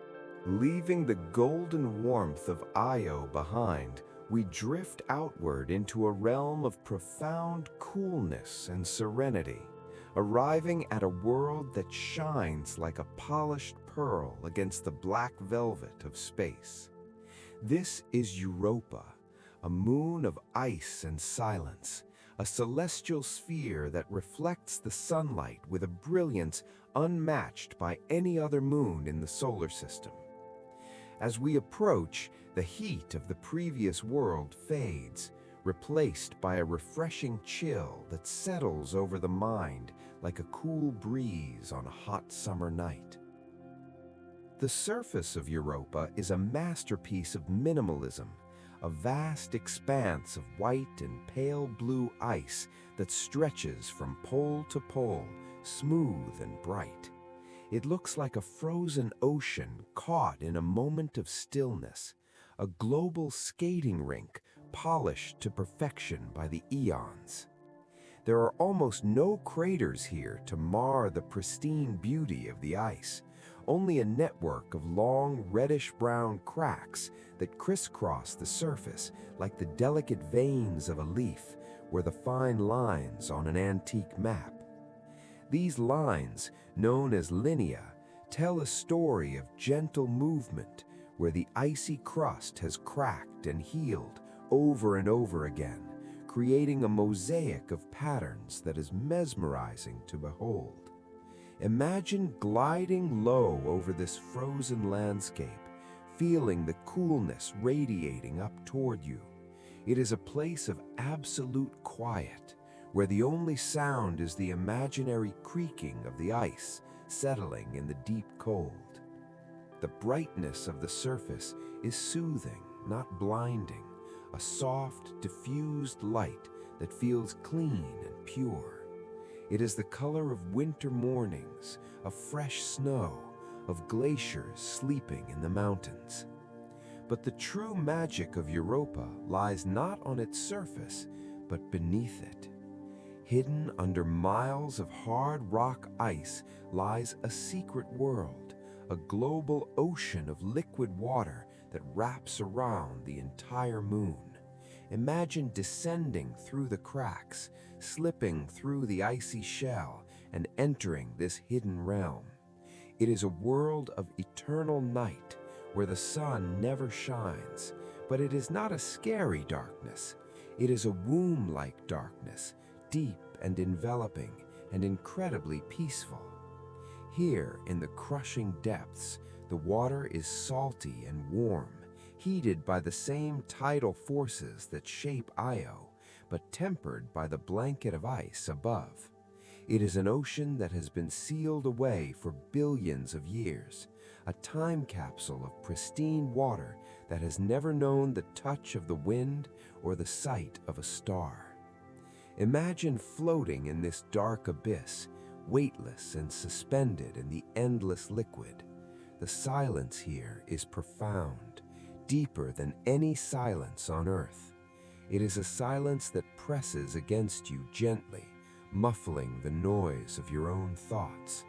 A: Leaving the golden warmth of Io behind, we drift outward into a realm of profound coolness and serenity, arriving at a world that shines like a polished pearl against the black velvet of space. This is Europa, a moon of ice and silence, a celestial sphere that reflects the sunlight with a brilliance unmatched by any other moon in the solar system. As we approach, the heat of the previous world fades, replaced by a refreshing chill that settles over the mind like a cool breeze on a hot summer night. The surface of Europa is a masterpiece of minimalism, a vast expanse of white and pale blue ice that stretches from pole to pole, smooth and bright. It looks like a frozen ocean caught in a moment of stillness, a global skating rink polished to perfection by the eons. There are almost no craters here to mar the pristine beauty of the ice, only a network of long reddish-brown cracks that crisscross the surface like the delicate veins of a leaf or the fine lines on an antique map. These lines, known as linea, tell a story of gentle movement where the icy crust has cracked and healed over and over again, creating a mosaic of patterns that is mesmerizing to behold. Imagine gliding low over this frozen landscape, feeling the coolness radiating up toward you. It is a place of absolute quiet, where the only sound is the imaginary creaking of the ice settling in the deep cold. The brightness of the surface is soothing, not blinding, a soft, diffused light that feels clean and pure. It is the color of winter mornings, of fresh snow, of glaciers sleeping in the mountains. But the true magic of Europa lies not on its surface, but beneath it. Hidden under miles of hard rock ice lies a secret world, a global ocean of liquid water that wraps around the entire moon. Imagine descending through the cracks, slipping through the icy shell, and entering this hidden realm. It is a world of eternal night, where the sun never shines, but it is not a scary darkness. It is a womb-like darkness, deep and enveloping and incredibly peaceful. Here, in the crushing depths, the water is salty and warm, heated by the same tidal forces that shape Io, but tempered by the blanket of ice above. It is an ocean that has been sealed away for billions of years, a time capsule of pristine water that has never known the touch of the wind or the sight of a star. Imagine floating in this dark abyss, weightless and suspended in the endless liquid. The silence here is profound, deeper than any silence on earth. It is a silence that presses against you gently, muffling the noise of your own thoughts.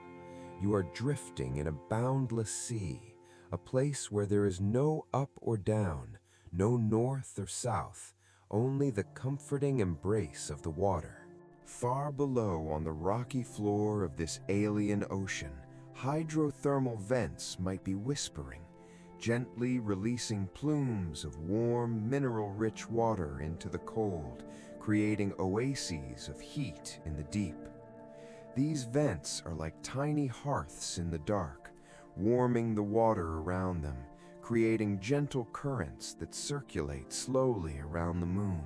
A: You are drifting in a boundless sea, a place where there is no up or down, no north or south, only the comforting embrace of the water. Far below on the rocky floor of this alien ocean, hydrothermal vents might be whispering, gently releasing plumes of warm, mineral-rich water into the cold, creating oases of heat in the deep. These vents are like tiny hearths in the dark, warming the water around them, creating gentle currents that circulate slowly around the moon.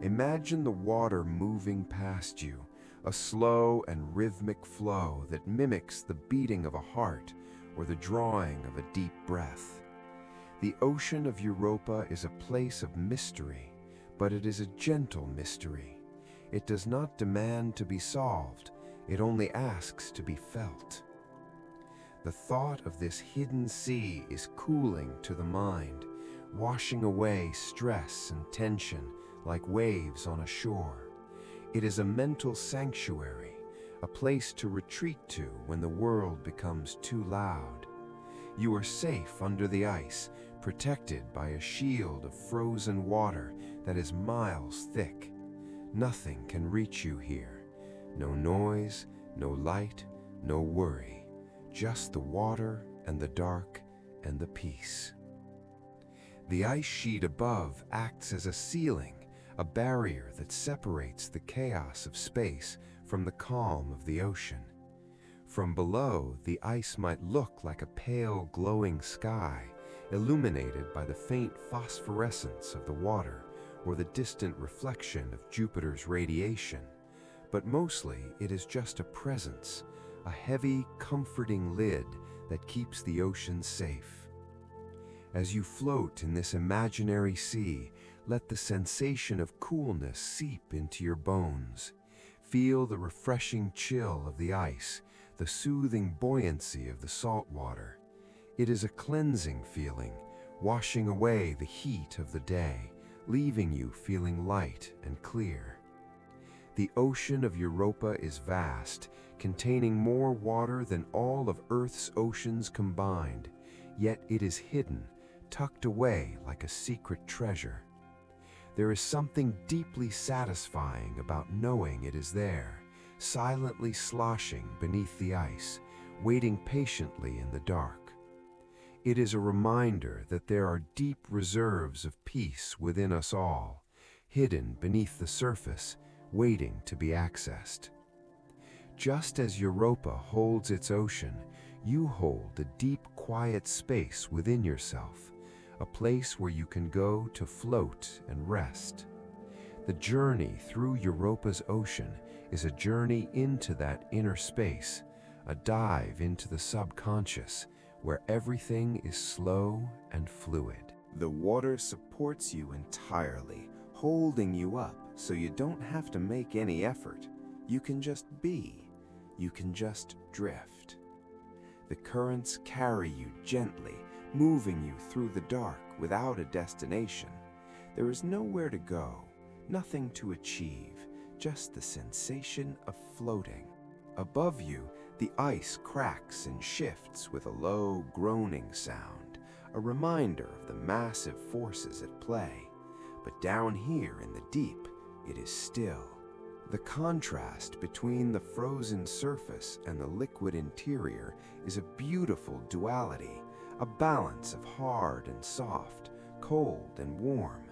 A: Imagine the water moving past you, a slow and rhythmic flow that mimics the beating of a heart or the drawing of a deep breath. The ocean of Europa is a place of mystery, but it is a gentle mystery. It does not demand to be solved, it only asks to be felt. The thought of this hidden sea is cooling to the mind, washing away stress and tension like waves on a shore. It is a mental sanctuary, a place to retreat to when the world becomes too loud. You are safe under the ice, protected by a shield of frozen water that is miles thick. Nothing can reach you here. No noise, no light, no worry. Just the water and the dark and the peace. The ice sheet above acts as a ceiling, a barrier that separates the chaos of space from the calm of the ocean. From below, the ice might look like a pale, glowing sky, illuminated by the faint phosphorescence of the water or the distant reflection of Jupiter's radiation. But mostly, it is just a presence, a heavy, comforting lid that keeps the ocean safe. As you float in this imaginary sea, let the sensation of coolness seep into your bones. Feel the refreshing chill of the ice, the soothing buoyancy of the salt water. It is a cleansing feeling, washing away the heat of the day, leaving you feeling light and clear. The ocean of Europa is vast, containing more water than all of Earth's oceans combined, yet it is hidden, tucked away like a secret treasure. There is something deeply satisfying about knowing it is there, silently sloshing beneath the ice, waiting patiently in the dark. It is a reminder that there are deep reserves of peace within us all, hidden beneath the surface, waiting to be accessed. Just as Europa holds its ocean, you hold a deep, quiet space within yourself, a place where you can go to float and rest. The journey through Europa's ocean is a journey into that inner space, a dive into the subconscious, where everything is slow and fluid.
B: The water supports you entirely, holding you up so you don't have to make any effort. You can just be. You can just drift. The currents carry you gently, moving you through the dark without a destination. There is nowhere to go, nothing to achieve, just the sensation of floating. Above you, the ice cracks and shifts with a low, groaning sound, a reminder of the massive forces at play. But down here in the deep, it is still. The contrast between the frozen surface and the liquid interior is a beautiful duality, a balance of hard and soft, cold and warm.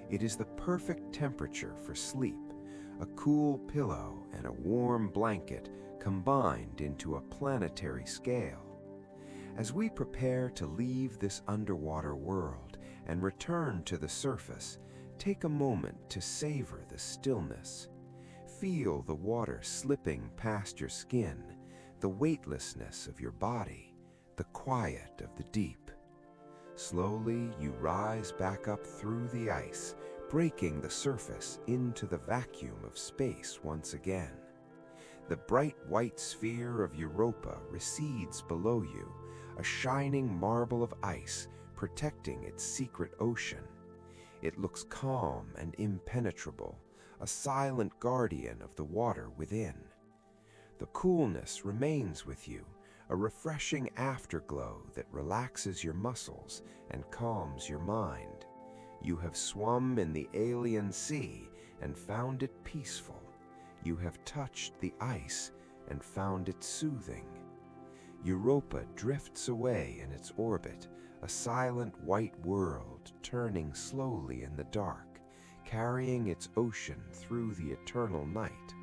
B: It is the perfect temperature for sleep, a cool pillow and a warm blanket combined into a planetary scale. As we prepare to leave this underwater world and return to the surface, take a moment to savor the stillness. Feel the water slipping past your skin, the weightlessness of your body, the quiet of the deep. Slowly, you rise back up through the ice, breaking the surface into the vacuum of space once again. The bright white sphere of Europa recedes below you, a shining marble of ice protecting its secret ocean. It looks calm and impenetrable, a silent guardian of the water within. The coolness remains with you, a refreshing afterglow that relaxes your muscles and calms your mind. You have swum in the alien sea and found it peaceful. You have touched the ice and found it soothing. Europa drifts away in its orbit, a silent white world turning slowly in the dark, carrying its ocean through the eternal night.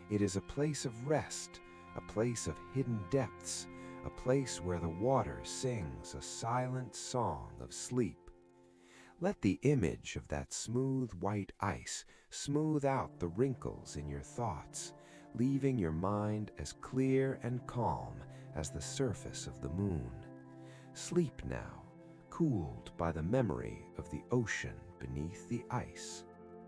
B: It is a place of rest, a place of hidden depths, a place where the water sings a silent song of sleep. Let the image of that smooth white ice smooth out the wrinkles in your thoughts, leaving your mind as clear and calm as the surface of the moon. Sleep now, cooled by the memory of the ocean beneath the ice.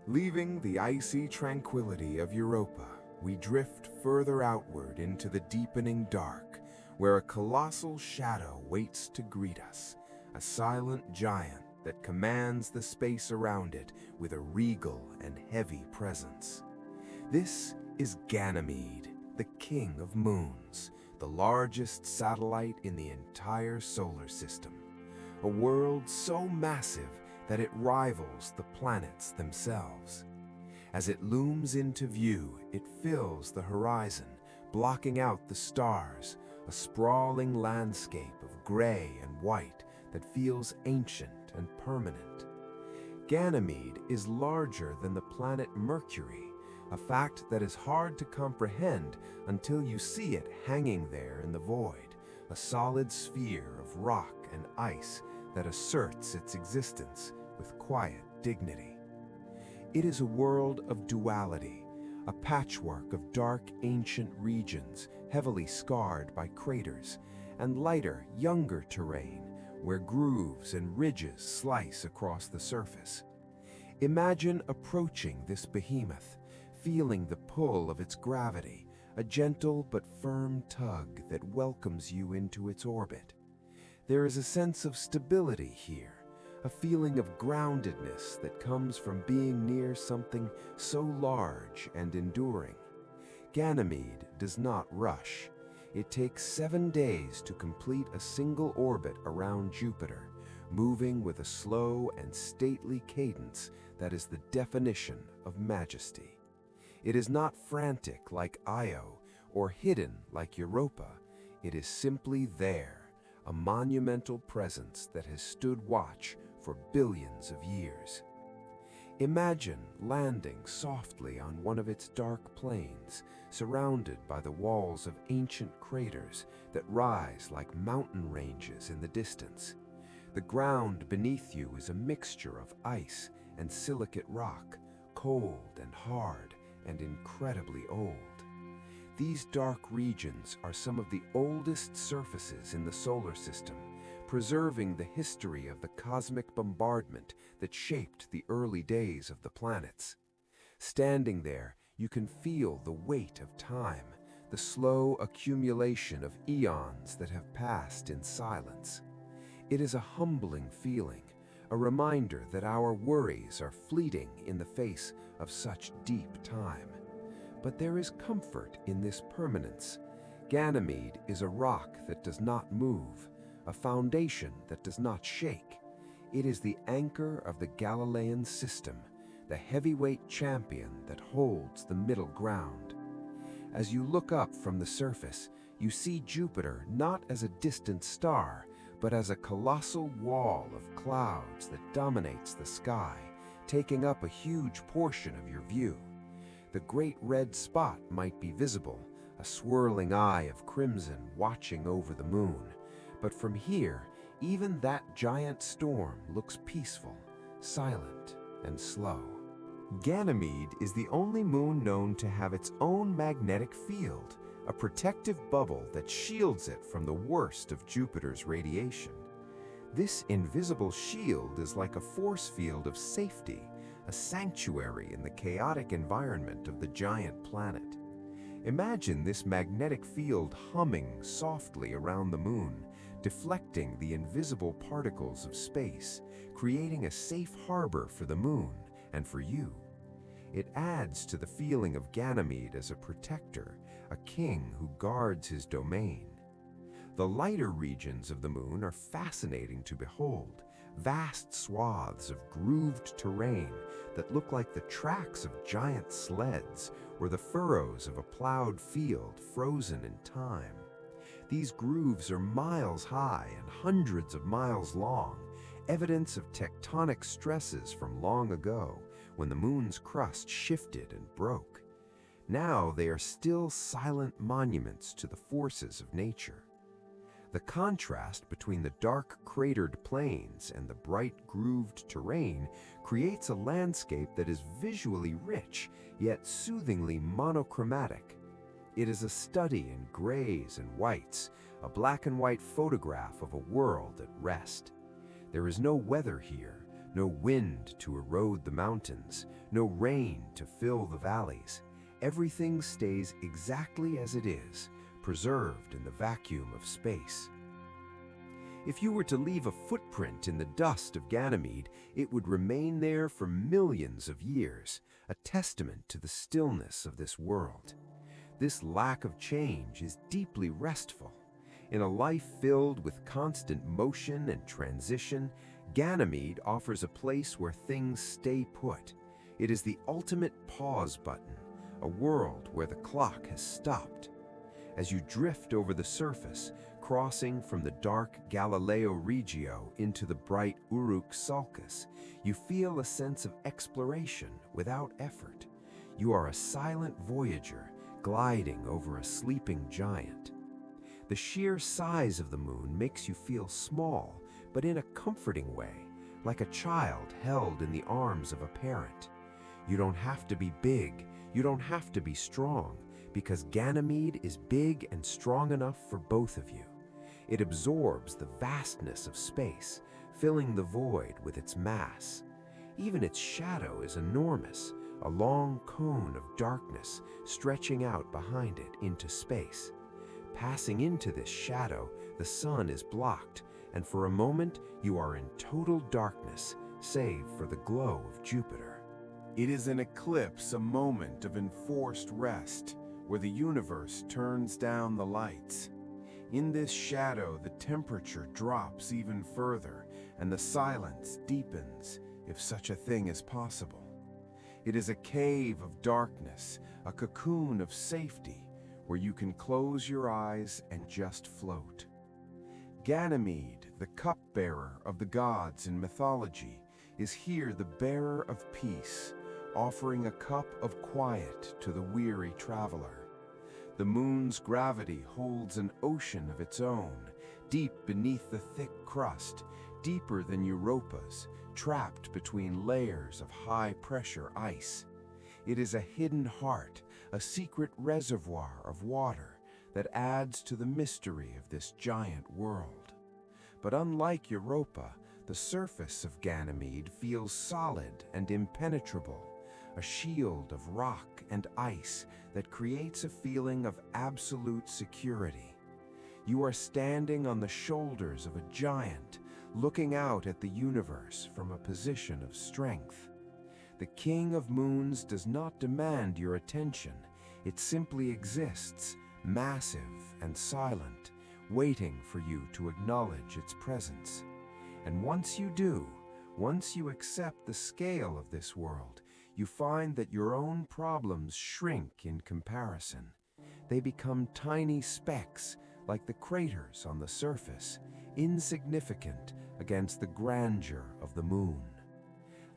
A: Leaving the icy tranquility of Europa, we drift further outward into the deepening dark, where a colossal shadow waits to greet us, a silent giant that commands the space around it with a regal and heavy presence. This is Ganymede, the king of moons, the largest satellite in the entire solar system, a world so massive that it rivals the planets themselves. As it looms into view, it fills the horizon, blocking out the stars, a sprawling landscape of gray and white that feels ancient and permanent. Ganymede is larger than the planet Mercury, a fact that is hard to comprehend until you see it hanging there in the void, a solid sphere of rock and ice that asserts its existence with quiet dignity. It is a world of duality, a patchwork of dark ancient regions heavily scarred by craters, and lighter, younger terrain where grooves and ridges slice across the surface. Imagine approaching this behemoth, feeling the pull of its gravity, a gentle but firm tug that welcomes you into its orbit. There is a sense of stability here, a feeling of groundedness that comes from being near something so large and enduring. Ganymede does not rush. It takes 7 days to complete a single orbit around Jupiter, moving with a slow and stately cadence that is the definition of majesty. It is not frantic like Io or hidden like Europa. It is simply there, a monumental presence that has stood watch for billions of years. Imagine landing softly on one of its dark plains, surrounded by the walls of ancient craters that rise like mountain ranges in the distance. The ground beneath you is a mixture of ice and silicate rock, cold and hard and incredibly old. These dark regions are some of the oldest surfaces in the solar system, preserving the history of the cosmic bombardment that shaped the early days of the planets. Standing there, you can feel the weight of time, the slow accumulation of eons that have passed in silence. It is a humbling feeling, a reminder that our worries are fleeting in the face of such deep time. But there is comfort in this permanence. Ganymede is a rock that does not move, a foundation that does not shake. It is the anchor of the Galilean system, the heavyweight champion that holds the middle ground. As you look up from the surface, you see Jupiter not as a distant star, but as a colossal wall of clouds that dominates the sky, taking up a huge portion of your view. The great red spot might be visible, a swirling eye of crimson watching over the moon. But from here, even that giant storm looks peaceful, silent, and slow. Ganymede is the only moon known to have its own magnetic field, a protective bubble that shields it from the worst of Jupiter's radiation. This invisible shield is like a force field of safety, a sanctuary in the chaotic environment of the giant planet. Imagine this magnetic field humming softly around the moon, deflecting the invisible particles of space, creating a safe harbor for the moon and for you. It adds to the feeling of Ganymede as a protector, a king who guards his domain. The lighter regions of the moon are fascinating to behold, vast swaths of grooved terrain that look like the tracks of giant sleds or the furrows of a plowed field frozen in time. These grooves are miles high and hundreds of miles long, evidence of tectonic stresses from long ago when the moon's crust shifted and broke. Now they are still silent monuments to the forces of nature. The contrast between the dark cratered plains and the bright grooved terrain creates a landscape that is visually rich, yet soothingly monochromatic. It is a study in grays and whites, a black and white photograph of a world at rest. There is no weather here, no wind to erode the mountains, no rain to fill the valleys. Everything stays exactly as it is, preserved in the vacuum of space. If you were to leave a footprint in the dust of Ganymede, it would remain there for millions of years, a testament to the stillness of this world. This lack of change is deeply restful. In a life filled with constant motion and transition, Ganymede offers a place where things stay put. It is the ultimate pause button, a world where the clock has stopped. As you drift over the surface, crossing from the dark Galileo Regio into the bright Uruk Sulcus, you feel a sense of exploration without effort. You are a silent voyager gliding over a sleeping giant. The sheer size of the moon makes you feel small, but in a comforting way, like a child held in the arms of a parent. You don't have to be big, you don't have to be strong, because Ganymede is big and strong enough for both of you. It absorbs the vastness of space, filling the void with its mass. Even its shadow is enormous, a long cone of darkness stretching out behind it into space. Passing into this shadow, the sun is blocked, and for a moment you are in total darkness, save for the glow of Jupiter.
B: It is an eclipse, a moment of enforced rest, where the universe turns down the lights. In this shadow, the temperature drops even further, and the silence deepens, if such a thing is possible. It is a cave of darkness, a cocoon of safety, where you can close your eyes and just float. Ganymede, the cupbearer of the gods in mythology, is here the bearer of peace, offering a cup of quiet to the weary traveler. The moon's gravity holds an ocean of its own, deep beneath the thick crust, deeper than Europa's, trapped between layers of high-pressure ice. It is a hidden heart, a secret reservoir of water that adds to the mystery of this giant world. But unlike Europa, the surface of Ganymede feels solid and impenetrable, a shield of rock and ice that creates a feeling of absolute security. You are standing on the shoulders of a giant, looking out at the universe from a position of strength. The King of Moons does not demand your attention. It simply exists, massive and silent, waiting for you to acknowledge its presence. And once you do, once you accept the scale of this world, you find that your own problems shrink in comparison. They become tiny specks, like the craters on the surface, insignificant against the grandeur of the moon.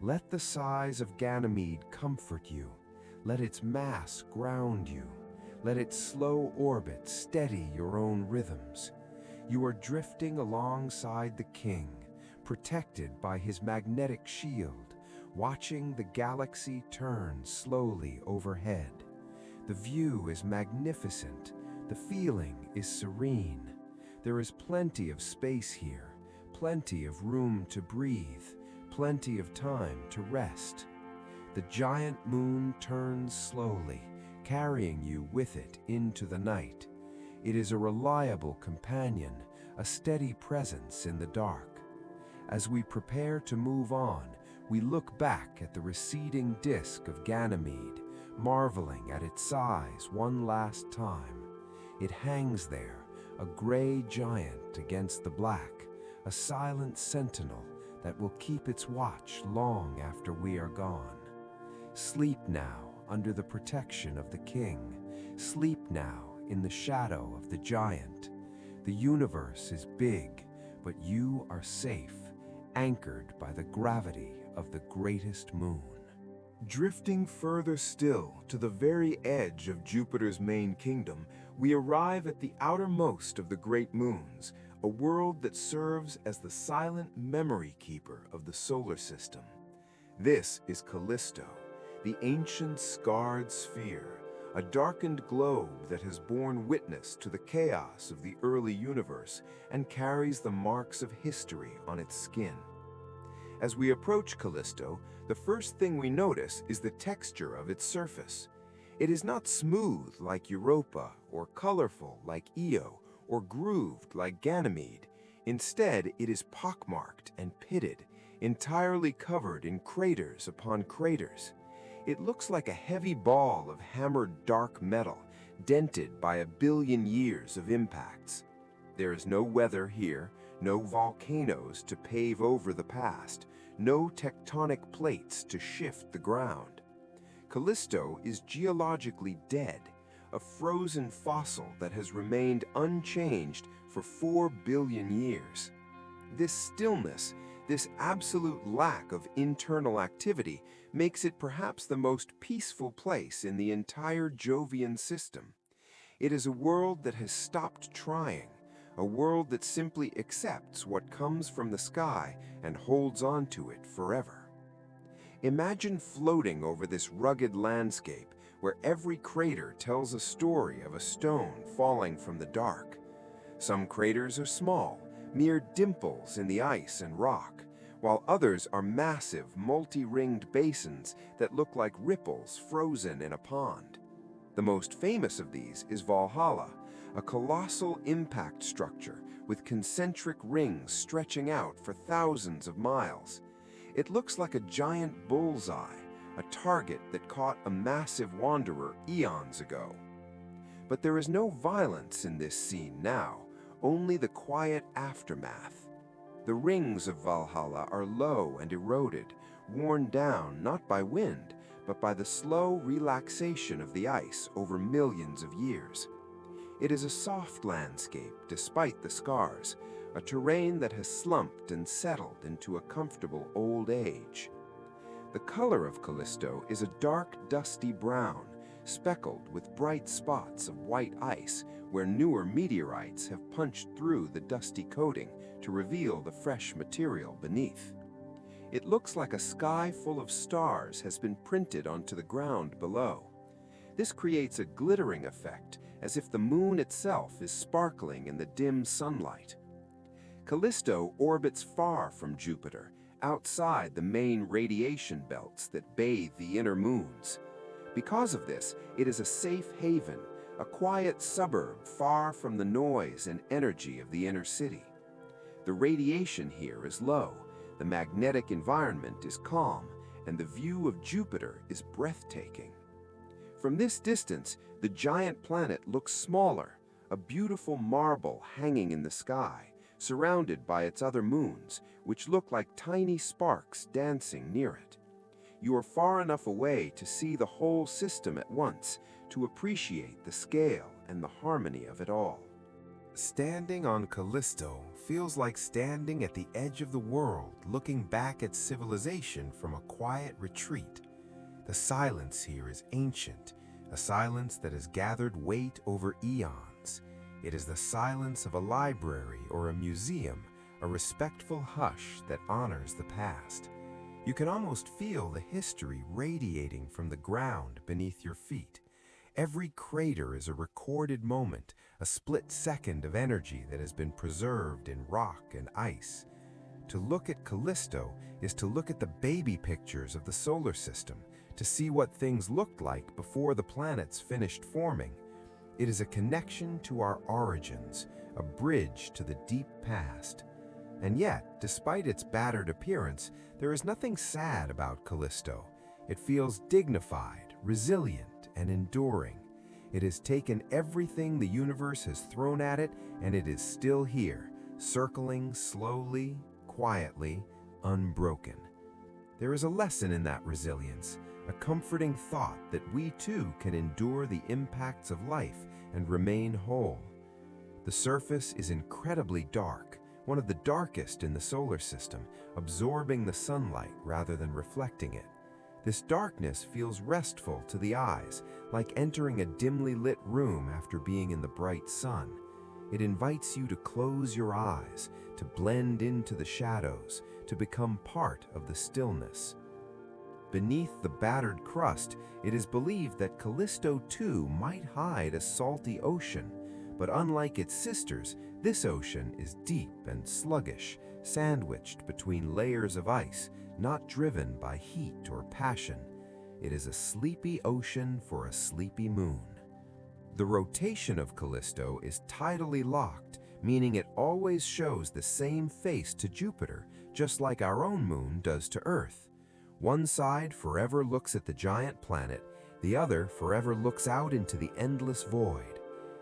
B: Let the size of Ganymede comfort you. Let its mass ground you. Let its slow orbit steady your own rhythms. You are drifting alongside the king, protected by his magnetic shield, watching the galaxy turn slowly overhead. The view is magnificent. The feeling is serene. There is plenty of space here, plenty of room to breathe, plenty of time to rest. The giant moon turns slowly, carrying you with it into the night. It is a reliable companion, a steady presence in the dark. As we prepare to move on, we look back at the receding disk of Ganymede, marveling at its size one last time. It hangs there, a gray giant against the black, a silent sentinel that will keep its watch long after we are gone. Sleep now under the protection of the king. Sleep now in the shadow of the giant. The universe is big, but you are safe, anchored by the gravity of the greatest moon. Drifting further still to the very edge of Jupiter's main kingdom, we arrive at the outermost of the great moons, a world that serves as the silent memory keeper of the solar system. This is Callisto, the ancient scarred sphere, a darkened globe that has borne witness to the chaos of the early universe and carries the marks of history on its skin. As we approach Callisto, the first thing we notice is the texture of its surface. It is not smooth like Europa, or colorful like Io, or grooved like Ganymede. Instead, it is pockmarked and pitted, entirely covered in craters upon craters. It looks like a heavy ball of hammered dark metal, dented by 1 billion years of impacts. There is no weather here, no volcanoes to pave over the past, no tectonic plates to shift the ground. Callisto is geologically dead, a frozen fossil that has remained unchanged for 4 billion years. This stillness, this absolute lack of internal activity, makes it perhaps the most peaceful place in the entire Jovian system. It is a world that has stopped trying, a world that simply accepts what comes from the sky and holds on to it forever. Imagine floating over this rugged landscape where every crater tells a story of a stone falling from the dark. Some craters are small, mere dimples in the ice and rock, while others are massive, multi-ringed basins that look like ripples frozen in a pond. The most famous of these is Valhalla,
A: a colossal impact structure with concentric rings stretching out for thousands of miles. It looks like a giant bullseye, a target that caught a massive wanderer eons ago. But there is no violence in this scene now, only the quiet aftermath. The rings of Valhalla are low and eroded, worn down not by wind, but by the slow relaxation of the ice over millions of years. It is a soft landscape despite the scars, a terrain that has slumped and settled into a comfortable old age. The color of Callisto is a dark, dusty brown, speckled with bright spots of white ice where newer meteorites have punched through the dusty coating to reveal the fresh material beneath. It looks like a sky full of stars has been printed onto the ground below. This creates a glittering effect, as if the moon itself is sparkling in the dim sunlight. Callisto orbits far from Jupiter, outside the main radiation belts that bathe the inner moons. Because of this, it is a safe haven, a quiet suburb far from the noise and energy of the inner city. The radiation here is low, the magnetic environment is calm, and the view of Jupiter is breathtaking. From this distance, the giant planet looks smaller, a beautiful marble hanging in the sky, surrounded by its other moons, which look like tiny sparks dancing near it. You are far enough away to see the whole system at once, to appreciate the scale and the harmony of it all.
B: Standing on Callisto feels like standing at the edge of the world, looking back at civilization from a quiet retreat. The silence here is ancient, a silence that has gathered weight over eons. It is the silence of a library or a museum, a respectful hush that honors the past. You can almost feel the history radiating from the ground beneath your feet. Every crater is a recorded moment, a split second of energy that has been preserved in rock and ice. To look at Callisto is to look at the baby pictures of the solar system, to see what things looked like before the planets finished forming. It is a connection to our origins, a bridge to the deep past. And yet, despite its battered appearance, there is nothing sad about Callisto. It feels dignified, resilient, and enduring. It has taken everything the universe has thrown at it, and it is still here, circling slowly, quietly, unbroken. There is a lesson in that resilience, a comforting thought that we too can endure the impacts of life and remain whole. The surface is incredibly dark, one of the darkest in the solar system, absorbing the sunlight rather than reflecting it. This darkness feels restful to the eyes, like entering a dimly lit room after being in the bright sun. It invites you to close your eyes, to blend into the shadows, to become part of the stillness. Beneath the battered crust, it is believed that Callisto too might hide a salty ocean, but unlike its sisters, this ocean is deep and sluggish, sandwiched between layers of ice, not driven by heat or passion. It is a sleepy ocean for a sleepy moon. The rotation of Callisto is tidally locked, meaning it always shows the same face to Jupiter, just like our own moon does to Earth. One side forever looks at the giant planet, the other forever looks out into the endless void.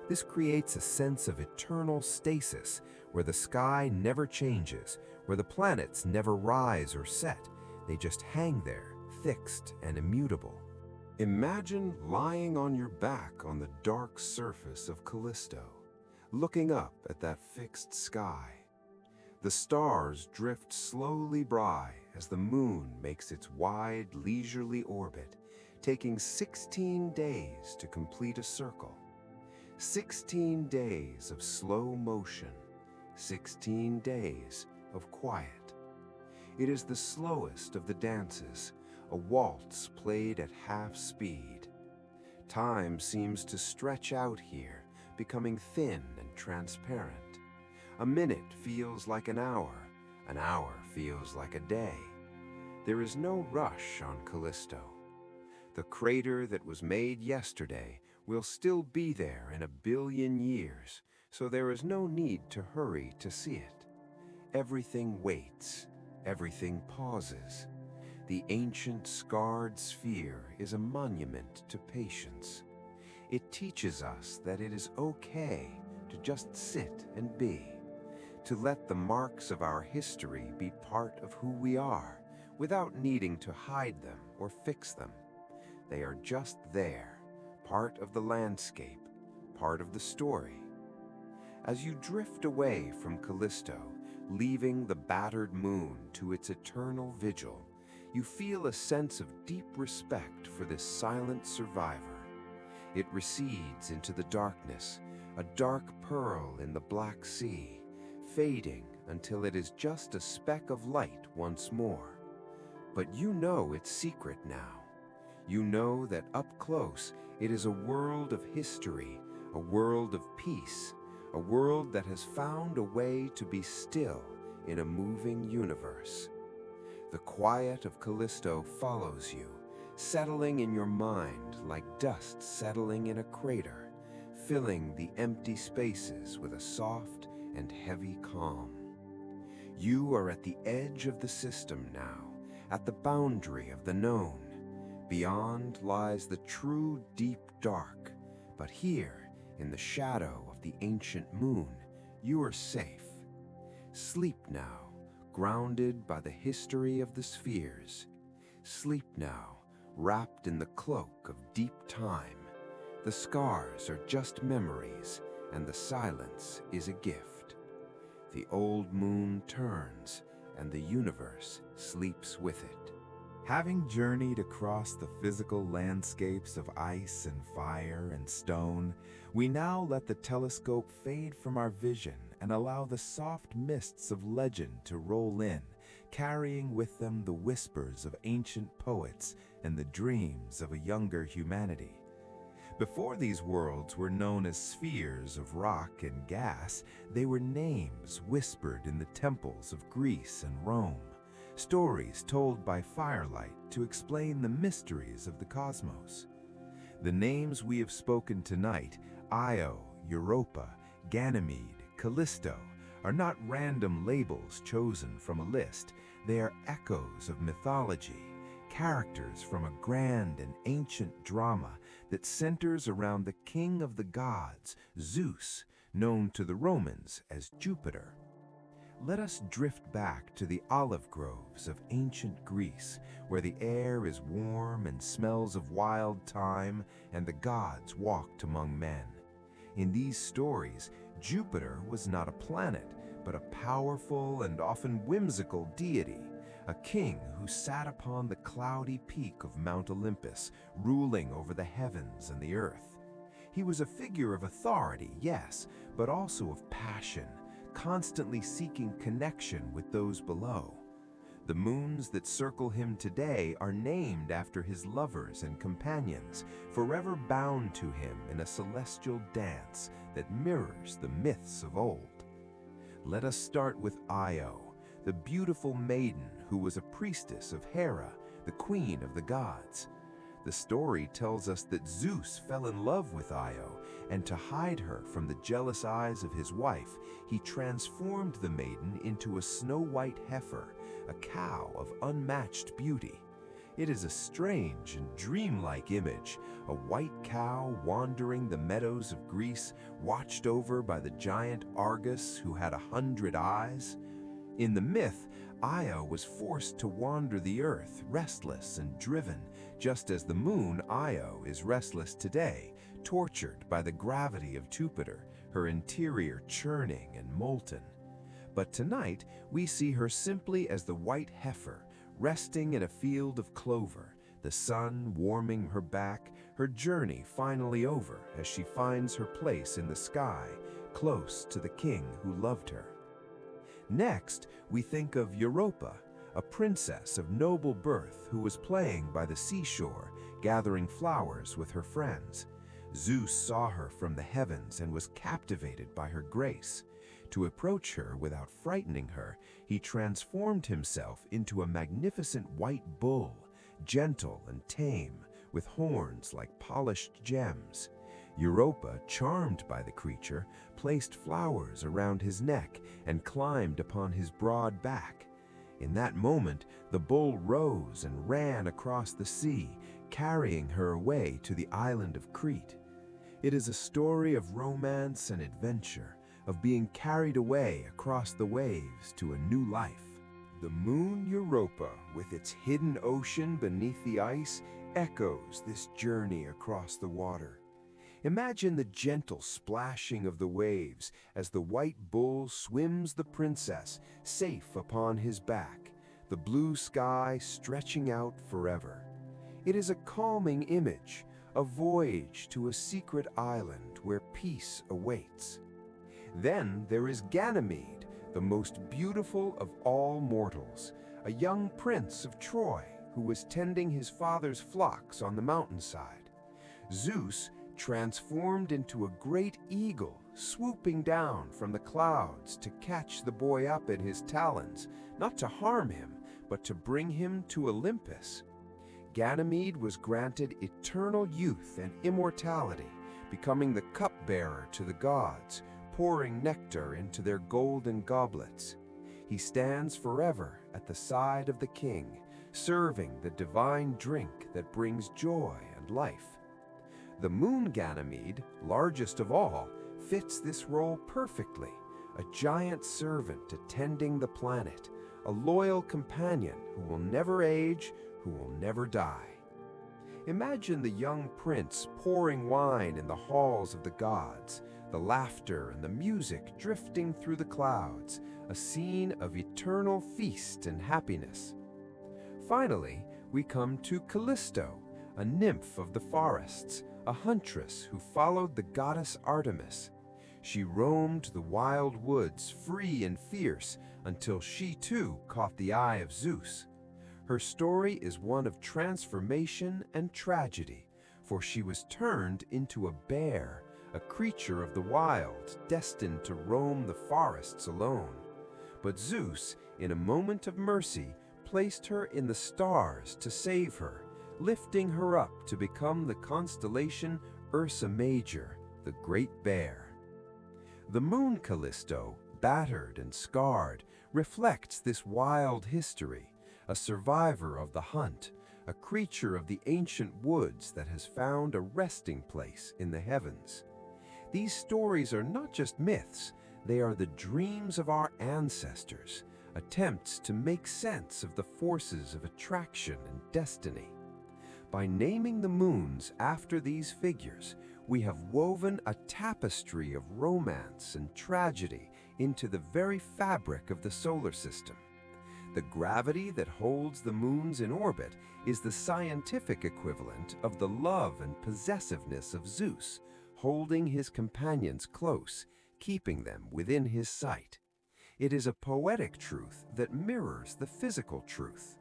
B: This creates a sense of eternal stasis, where the sky never changes, where the planets never rise or set. They just hang there, fixed and immutable. Imagine lying on your back on the dark surface of Callisto, looking up at that fixed sky. The stars drift slowly by as the moon makes its wide, leisurely orbit, taking 16 days to complete a circle. 16 days of slow motion, 16 days of quiet. It is the slowest of the dances, a waltz played at half speed. Time seems to stretch out here, becoming thin and transparent. A minute feels like an hour feels like a day. There is no rush on Callisto. The crater that was made yesterday
A: We'll still be there in 1 billion years, so there is no need to hurry to see it. Everything waits, everything pauses. The ancient scarred sphere is a monument to patience. It teaches us that it is okay to just sit and be, to let the marks of our history be part of who we are, without needing to hide them or fix them. They are just there, part of the landscape, part of the story. As you drift away from Callisto, leaving the battered moon to its eternal vigil, you feel a sense of deep respect for this silent survivor. It recedes into the darkness, a dark pearl in the Black Sea, fading until it is just a speck of light once more. But you know its secret now. You know that up close it is a world of history, a world of peace, a world that has found a way to be still in a moving universe. The quiet of Callisto follows you, settling in your mind like dust settling in a crater, filling the empty spaces with a soft and heavy calm. You are at the edge of the system now, at the boundary of the known. Beyond lies the true deep dark, but here, in the shadow of the ancient moon, you are safe. Sleep now, grounded by the history of the spheres. Sleep now, wrapped in the cloak of deep time. The scars are just memories, and the silence is a gift. The old moon turns, and the universe sleeps with it.
B: Having journeyed across the physical landscapes of ice and fire and stone, we now let the telescope fade from our vision and allow the soft mists of legend to roll in, carrying with them the whispers of ancient poets and the dreams of a younger humanity. Before these worlds were known as spheres of rock and gas, they were names whispered in the temples of Greece and Rome, stories told by firelight to explain the mysteries of the cosmos. The names we have spoken tonight, Io, Europa, Ganymede, Callisto, are not random labels chosen from a list. They are echoes of mythology, characters from a grand and ancient drama that centers around the king of the gods, Zeus, known to the Romans as Jupiter. Let us drift back to the olive groves of ancient Greece, where the air is warm and smells of wild thyme, and the gods walked among men. In these stories, Jupiter was not a planet, but a powerful and often whimsical deity, a king who sat upon the cloudy peak of Mount Olympus, ruling over the heavens and the earth. He was a figure of authority, yes, but also of passion, constantly seeking connection with those below. The moons that circle him today are named after his lovers and companions, forever bound to him in a celestial dance that mirrors the myths of old. Let us start with Io, the beautiful maiden who was a priestess of Hera, the queen of the gods. The story tells us that Zeus fell in love with Io, and to hide her from the jealous eyes of his wife, he transformed the maiden into a snow-white heifer, a cow of unmatched beauty. It is a strange and dreamlike image, a white cow wandering the meadows of Greece, watched over by the giant Argus who had 100 eyes. In the myth, Io was forced to wander the earth, restless and driven, just as the moon Io is restless today, tortured by the gravity of Jupiter, her interior churning and molten. But tonight, we see her simply as the white heifer, resting in a field of clover, the sun warming her back, her journey finally over as she finds her place in the sky, close to the king who loved her. Next, we think of Europa, a princess of noble birth who was playing by the seashore, gathering flowers with her friends. Zeus saw her from the heavens and was captivated by her grace. To approach her without frightening her, he transformed himself into a magnificent white bull, gentle and tame, with horns like polished gems.
A: Europa, charmed by the creature, placed flowers around his neck and climbed upon his broad back. In that moment, the bull rose and ran across the sea, carrying her away to the island of Crete. It is a story of romance and adventure, of being carried away across the waves to a new life. The moon Europa, with its hidden ocean beneath the ice, echoes this journey across the water. Imagine the gentle splashing of the waves as the white bull swims the princess safe upon his back, the blue sky stretching out forever. It is a calming image, a voyage to a secret island where peace awaits. Then there is Ganymede, the most beautiful of all mortals, a young prince of Troy who was tending his father's flocks on the mountainside. Zeus transformed into a great eagle, swooping down from the clouds to catch the boy up in his talons, not to harm him, but to bring him to Olympus. Ganymede was granted eternal youth and immortality, becoming the cupbearer to the gods, pouring nectar into their golden goblets. He stands forever at the side of the king, serving the divine drink that brings joy and life. The moon Ganymede, largest of all, fits this role perfectly, a giant servant attending the planet, a loyal companion who will never age, who will never die. Imagine the young prince pouring wine in the halls of the gods, the laughter and the music drifting through the clouds, a scene of eternal feast and happiness. Finally, we come to Callisto, a nymph of the forests, a huntress who followed the goddess Artemis. She roamed the wild woods, free and fierce, until she too caught the eye of Zeus. Her story is one of transformation and tragedy, for she was turned into a bear, a creature of the wild, destined to roam the forests alone. But Zeus, in a moment of mercy, placed her in the stars to save her, lifting her up to become the constellation Ursa Major, the Great Bear. The moon Callisto, battered and scarred, reflects this wild history, a survivor of the hunt, a creature of the ancient woods that has found a resting place in the heavens. These stories are not just myths, they are the dreams of our ancestors, attempts to make sense of the forces of attraction and destiny. By naming the moons after these figures, we have woven a tapestry of romance and tragedy into the very fabric of the solar system. The gravity that holds the moons in orbit is the scientific equivalent of the love and possessiveness of Zeus, holding his companions close, keeping them within his sight. It is a poetic truth that mirrors the physical truth.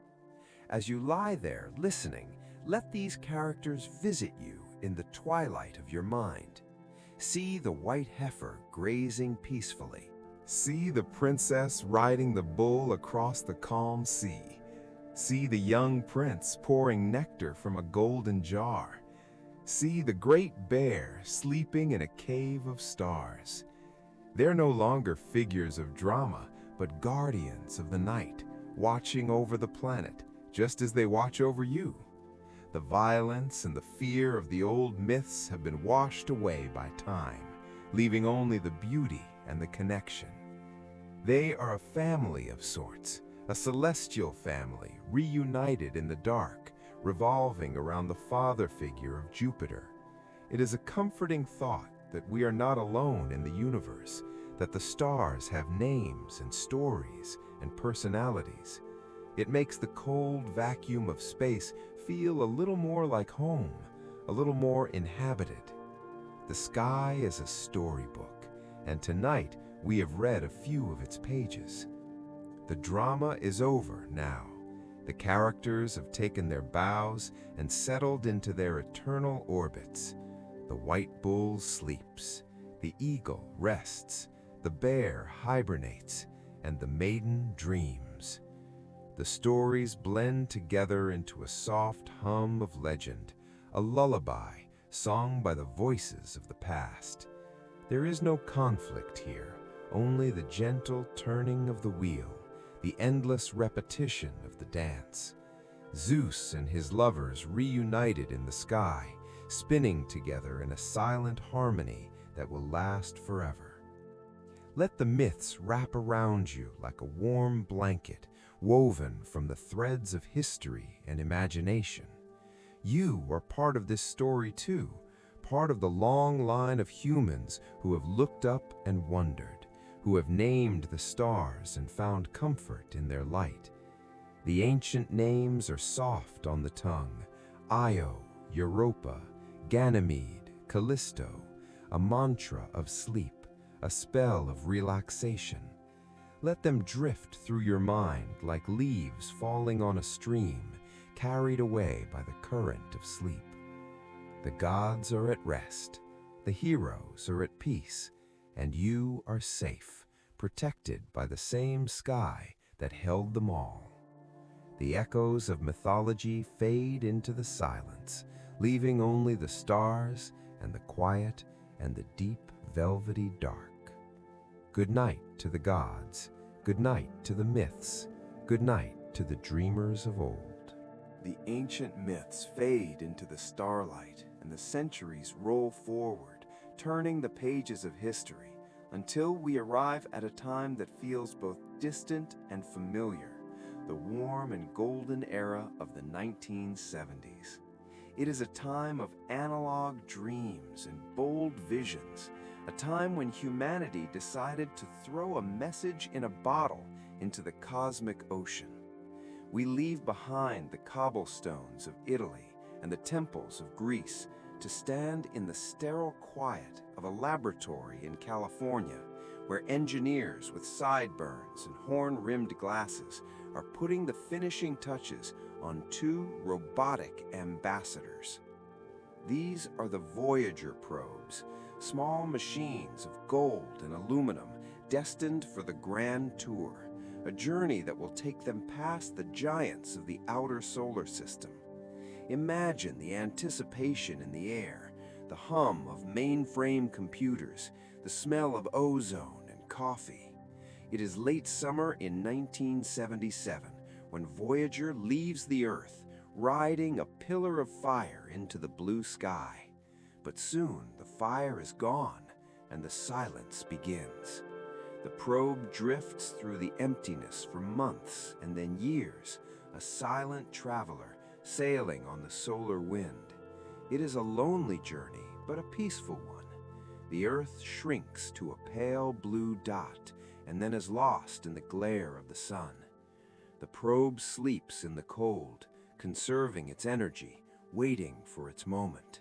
A: As you lie there listening, let these characters visit you in the twilight of your mind. See the white heifer grazing peacefully.
B: See the princess riding the bull across the calm sea. See the young prince pouring nectar from a golden jar. See the great bear sleeping in a cave of stars. They're no longer figures of drama, but guardians of the night, watching over the planet, just as they watch over you. The violence and the fear of the old myths have been washed away by time, leaving only the beauty and the connection. They are a family of sorts, a celestial family reunited in the dark, revolving around the father figure of Jupiter. It is a comforting thought that we are not alone in the universe, that the stars have names and stories and personalities. It makes the cold vacuum of space feel a little more like home, a little more inhabited. The sky is a storybook, and tonight we have read a few of its pages. The drama is over now. The characters have taken their bows and settled into their eternal orbits. The white bull sleeps, the eagle rests, the bear hibernates, and the maiden dreams. The stories blend together into a soft hum of legend, a lullaby
A: sung by the voices of the past. There is no conflict here, only the gentle turning of the wheel, the endless repetition of the dance. Zeus and his lovers reunited in the sky, spinning together in a silent harmony that will last forever. Let the myths wrap around you like a warm blanket, woven from the threads of history and imagination. You are part of this story too, part of the long line of humans who have looked up and wondered, who have named the stars and found comfort in their light. The ancient names are soft on the tongue: Io, Europa, Ganymede, Callisto, a mantra of sleep, a spell of relaxation. Let them drift through your mind like leaves falling on a stream, carried away by the current of sleep. The gods are at rest, the heroes are at peace, and you are safe, protected by the same sky that held them all. The echoes of mythology fade into the silence, leaving only the stars and the quiet and the deep velvety dark. Good night to the gods, good night to the myths, good night to the dreamers of old.
B: The ancient myths fade into the starlight, and the centuries roll forward, turning the pages of history, until we arrive at a time that feels both distant and familiar, the warm and golden era of the 1970s. It is a time of analog dreams and bold visions, a time when humanity decided to throw a message in a bottle into the cosmic ocean. We leave behind the cobblestones of Italy and the temples of Greece to stand in the sterile quiet of a laboratory in California, where engineers with sideburns and horn-rimmed glasses are putting the finishing touches on two robotic ambassadors. These are the Voyager probes, small machines of gold and aluminum destined for the grand tour, a journey that will take them past the giants of the outer solar system. Imagine the anticipation in the air, the hum of mainframe computers, the smell of ozone and coffee. It is late summer in 1977 when Voyager leaves the Earth, riding a pillar of fire into the blue sky. But soon the fire is gone and the silence begins. The probe drifts through the emptiness for months and then years, a silent traveler sailing on the solar wind. It is a lonely journey, but a peaceful one. The Earth shrinks to a pale blue dot and then is lost in the glare of the sun. The probe sleeps in the cold, conserving its energy, waiting for its moment.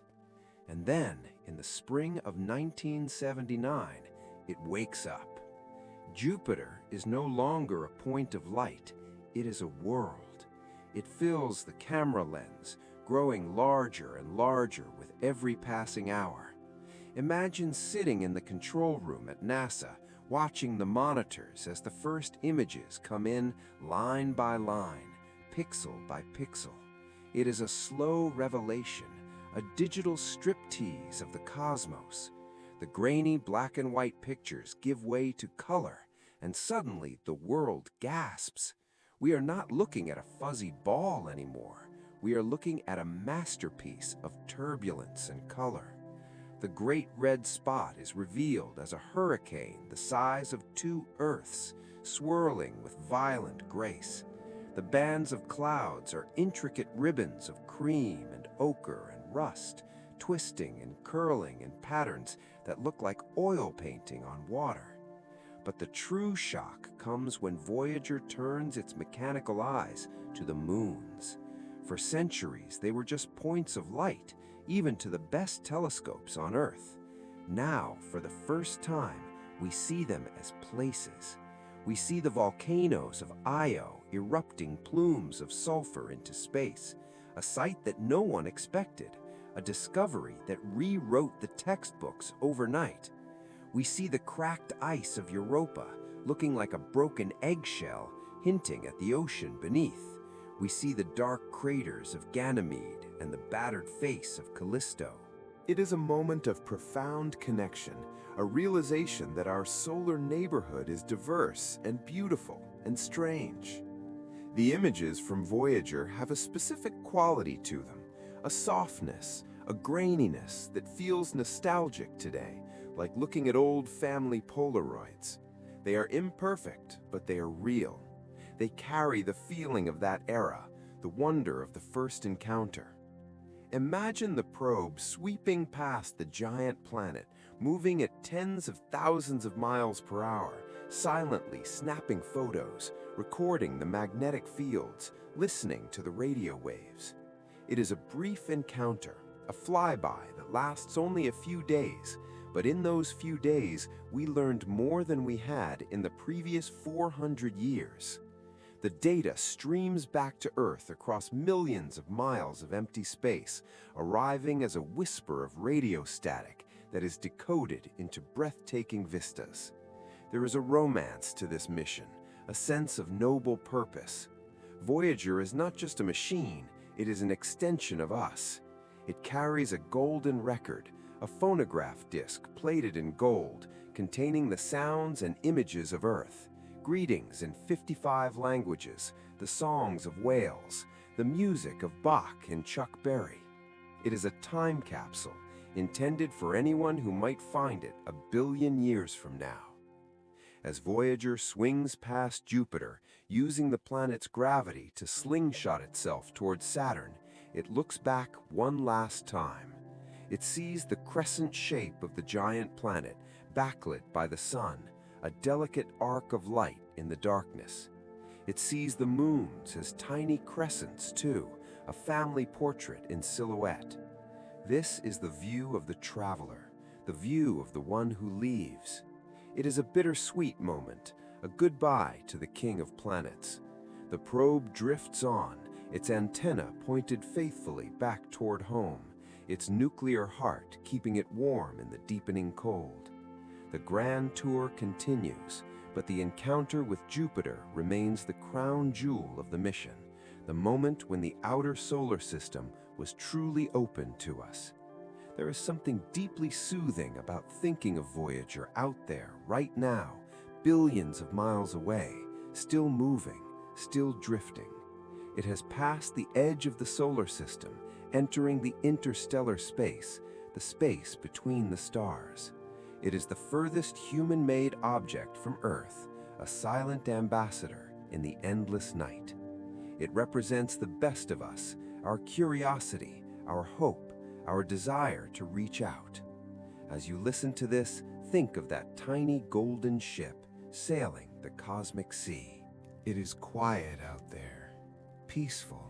B: And then, in the spring of 1979, it wakes up. Jupiter is no longer a point of light, it is a world. It fills the camera lens, growing larger and larger with every passing hour. Imagine sitting in the control room at NASA, watching the monitors as the first images come in line by line, pixel by pixel. It is a slow revelation, a digital striptease of the cosmos. The grainy black and white pictures give way to color, and suddenly the world gasps. We are not looking at a fuzzy ball anymore. We are looking at a masterpiece of turbulence and color. The great red spot is revealed as a hurricane the size of two Earths, swirling with violent grace. The bands of clouds are intricate ribbons of cream and ochre and rust, twisting and curling in patterns that look like oil painting on water. But the true shock comes when Voyager turns its mechanical eyes to the moons. For centuries, they were just points of light, even to the best telescopes on Earth. Now, for the first time, we see them as places. We see the volcanoes of Io erupting plumes of sulfur into space, a sight that no one expected, a discovery that rewrote the textbooks overnight. We see the cracked ice of Europa, looking like a broken eggshell, hinting at the ocean beneath. We see the dark craters of Ganymede and the battered face of Callisto.
A: It is a moment of profound connection, a realization that our solar neighborhood is diverse and beautiful and strange. The images from Voyager have a specific quality to them, a softness, a graininess that feels nostalgic today, like looking at old family Polaroids. They are imperfect, but they are real. They carry the feeling of that era, the wonder of the first encounter. Imagine the probe sweeping past the giant planet, moving at tens of thousands of miles per hour, silently snapping photos, recording the magnetic fields, listening to the radio waves. It is a brief encounter, a flyby that lasts only a few days, but in those few days, we learned more than we had in the previous 400 years. The data streams back to Earth across millions of miles of empty space, arriving as a whisper of radio static that is decoded into breathtaking vistas. There is a romance to this mission, a sense of noble purpose. Voyager is not just a machine, it is an extension of us. It carries a golden record, a phonograph disc plated in gold, containing the sounds and images of Earth. Greetings in 55 languages, the songs of whales, the music of Bach and Chuck Berry. It is a time capsule intended for anyone who might find it 1 billion years from now. As Voyager swings past Jupiter, using the planet's gravity to slingshot itself towards Saturn, it looks back one last time. It sees the crescent shape of the giant planet, backlit by the sun, a delicate arc of light in the darkness. It sees the moons as tiny crescents too, a family portrait in silhouette. This is the view of the traveler, the view of the one who leaves. It is a bittersweet moment, a goodbye to the king of planets. The probe drifts on, its antenna pointed faithfully back toward home, its nuclear heart keeping it warm in the deepening cold. The grand tour continues, but the encounter with Jupiter remains the crown jewel of the mission, the moment when the outer solar system was truly open to us. There is something deeply soothing about thinking of Voyager out there, right now, billions of miles away, still moving, still drifting. It has passed the edge of the solar system, entering the interstellar space, the space between the stars. It is the furthest human-made object from Earth, a silent ambassador in the endless night. It represents the best of us, our curiosity, our hope, our desire to reach out. As you listen to this, think of that tiny golden ship sailing the cosmic sea. It is quiet out there, peaceful.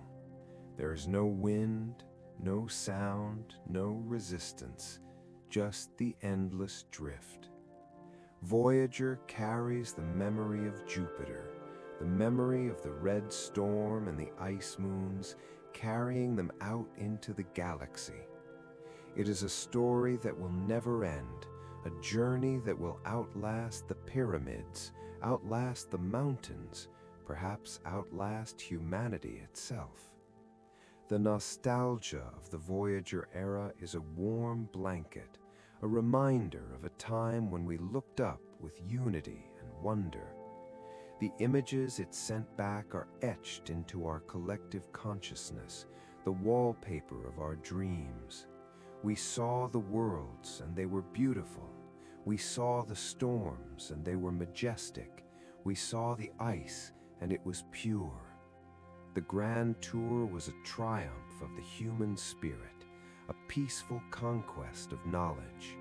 A: There is no wind, no sound, no resistance. Just the endless drift. Voyager carries the memory of Jupiter, the memory of the red storm and the ice moons, carrying them out into the galaxy. It is a story that will never end, a journey that will outlast the pyramids, outlast the mountains, perhaps outlast humanity itself. The nostalgia of the Voyager era is a warm blanket, a reminder of a time when we looked up with unity and wonder. The images it sent back are etched into our collective consciousness, the wallpaper of our dreams. We saw the worlds and they were beautiful. We saw the storms and they were majestic. We saw the ice and it was pure. The grand tour was a triumph of the human spirit, a peaceful conquest of knowledge.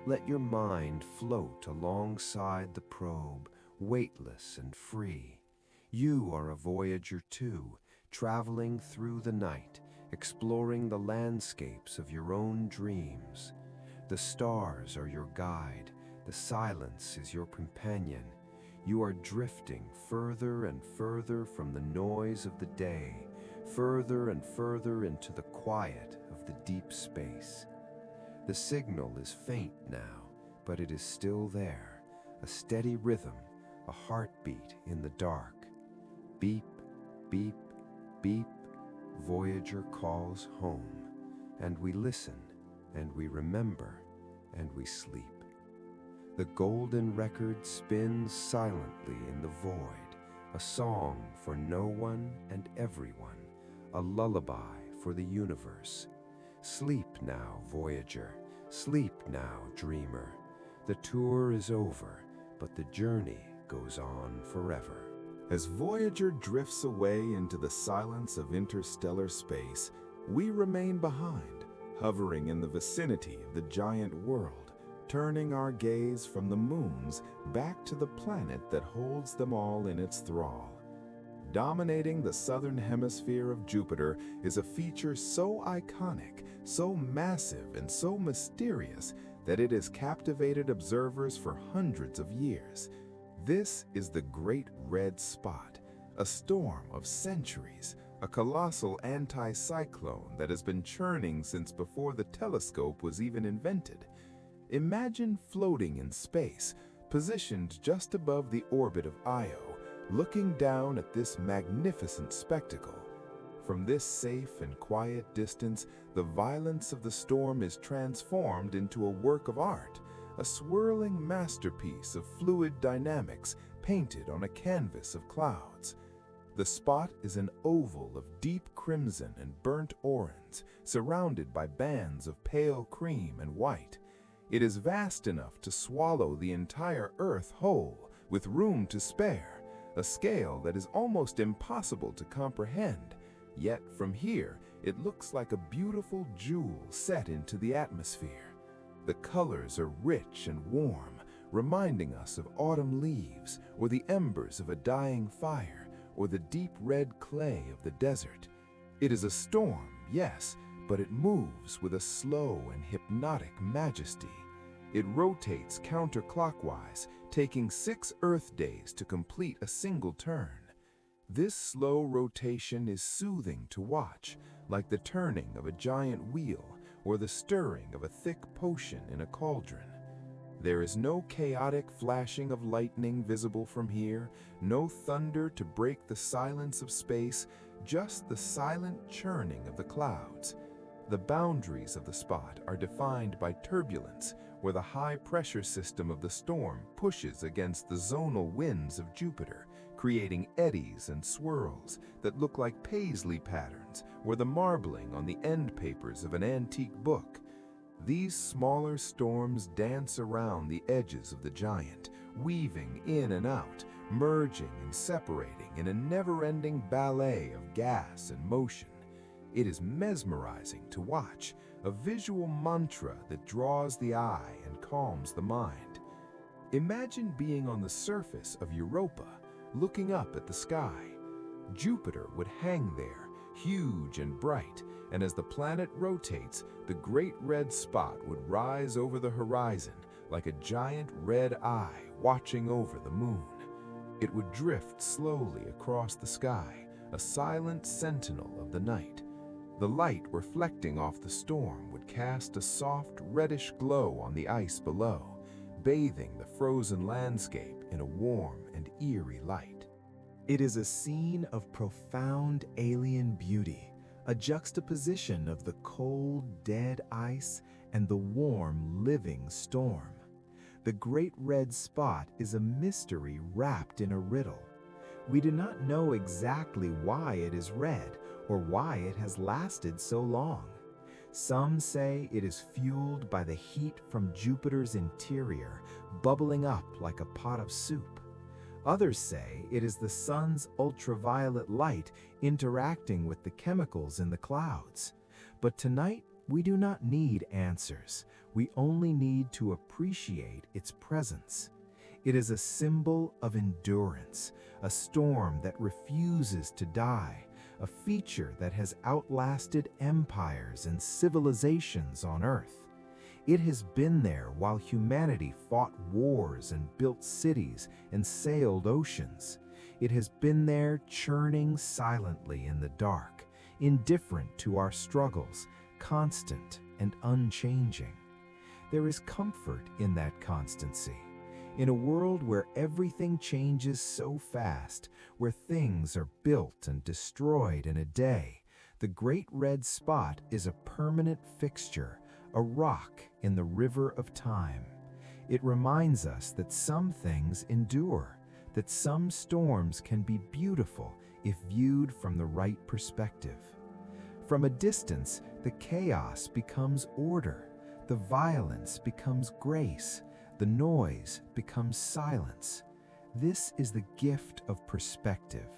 A: Let your mind float alongside the probe, weightless and free. You are a voyager too, traveling through the night, exploring the landscapes of your own dreams. The stars are your guide, the silence is your companion. You are drifting further and further from the noise of the day, further and further into the quiet of the deep space. The signal is faint now, but it is still there, a steady rhythm, a heartbeat in the dark. Beep, beep, beep, Voyager calls home, and we listen, and we remember, and we sleep. The golden record spins silently in the void, a song for no one and everyone, a lullaby for the universe. Sleep now, Voyager, sleep now, dreamer. The tour is over, but the journey goes on forever.
B: As Voyager drifts away into the silence of interstellar space, we remain behind, hovering in the vicinity of the giant world, turning our gaze from the moons back to the planet that holds them all in its thrall. Dominating the southern hemisphere of Jupiter is a feature so iconic, so massive, and so mysterious that it has captivated observers for hundreds of years. This is the Great Red Spot, a storm of centuries, a colossal anticyclone that has been churning since before the telescope was even invented. Imagine floating in space, positioned just above the orbit of Io, looking down at this magnificent spectacle. From this safe and quiet distance, the violence of the storm is transformed into a work of art, a swirling masterpiece of fluid dynamics painted on a canvas of clouds. The spot is an oval of deep crimson and burnt orange, surrounded by bands of pale cream and white. It is vast enough to swallow the entire Earth whole, with room to spare, a scale that is almost impossible to comprehend. Yet from here, it looks like a beautiful jewel set into the atmosphere. The colors are rich and warm, reminding us of autumn leaves, or the embers of a dying fire, or the deep red clay of the desert. It is a storm, yes, but it moves with a slow and hypnotic majesty. It rotates counterclockwise, taking 6 Earth days to complete a single turn. This slow rotation is soothing to watch, like the turning of a giant wheel or the stirring of a thick potion in a cauldron. There is no chaotic flashing of lightning visible from here, no thunder to break the silence of space, just the silent churning of the clouds. The boundaries of the spot are defined by turbulence, where the high-pressure system of the storm pushes against the zonal winds of Jupiter, creating eddies and swirls that look like paisley patterns or the marbling on the end papers of an antique book. These smaller storms dance around the edges of the giant, weaving in and out, merging and separating in a never-ending ballet of gas and motion. It is mesmerizing to watch, a visual mantra that draws the eye and calms the mind. Imagine being on the surface of Europa, looking up at the sky. Jupiter would hang there, huge and bright, and as the planet rotates, the Great Red Spot would rise over the horizon like a giant red eye watching over the moon. It would drift slowly across the sky, a silent sentinel of the night. The light reflecting off the storm would cast a soft reddish glow on the ice below, bathing the frozen landscape in a warm and eerie light. It is a scene of profound alien beauty, a juxtaposition of the cold, dead ice and the warm, living storm. The Great Red Spot is a mystery wrapped in a riddle. We do not know exactly why it is red or why it has lasted so long. Some say it is fueled by the heat from Jupiter's interior, bubbling up like a pot of soup. Others say it is the sun's ultraviolet light interacting with the chemicals in the clouds. But tonight, we do not need answers. We only need to appreciate its presence. It is a symbol of endurance, a storm that refuses to die, a feature that has outlasted empires and civilizations on Earth. It has been there while humanity fought wars and built cities and sailed oceans. It has been there churning silently in the dark, indifferent to our struggles, constant and unchanging. There is comfort in that constancy. In a world where everything changes so fast, where things are built and destroyed in a day, the Great Red Spot is a permanent fixture, a rock in the river of time. It reminds us that some things endure, that some storms can be beautiful if viewed from the right perspective. From a distance, the chaos becomes order, the violence becomes grace, the noise becomes silence. This is the gift of perspective,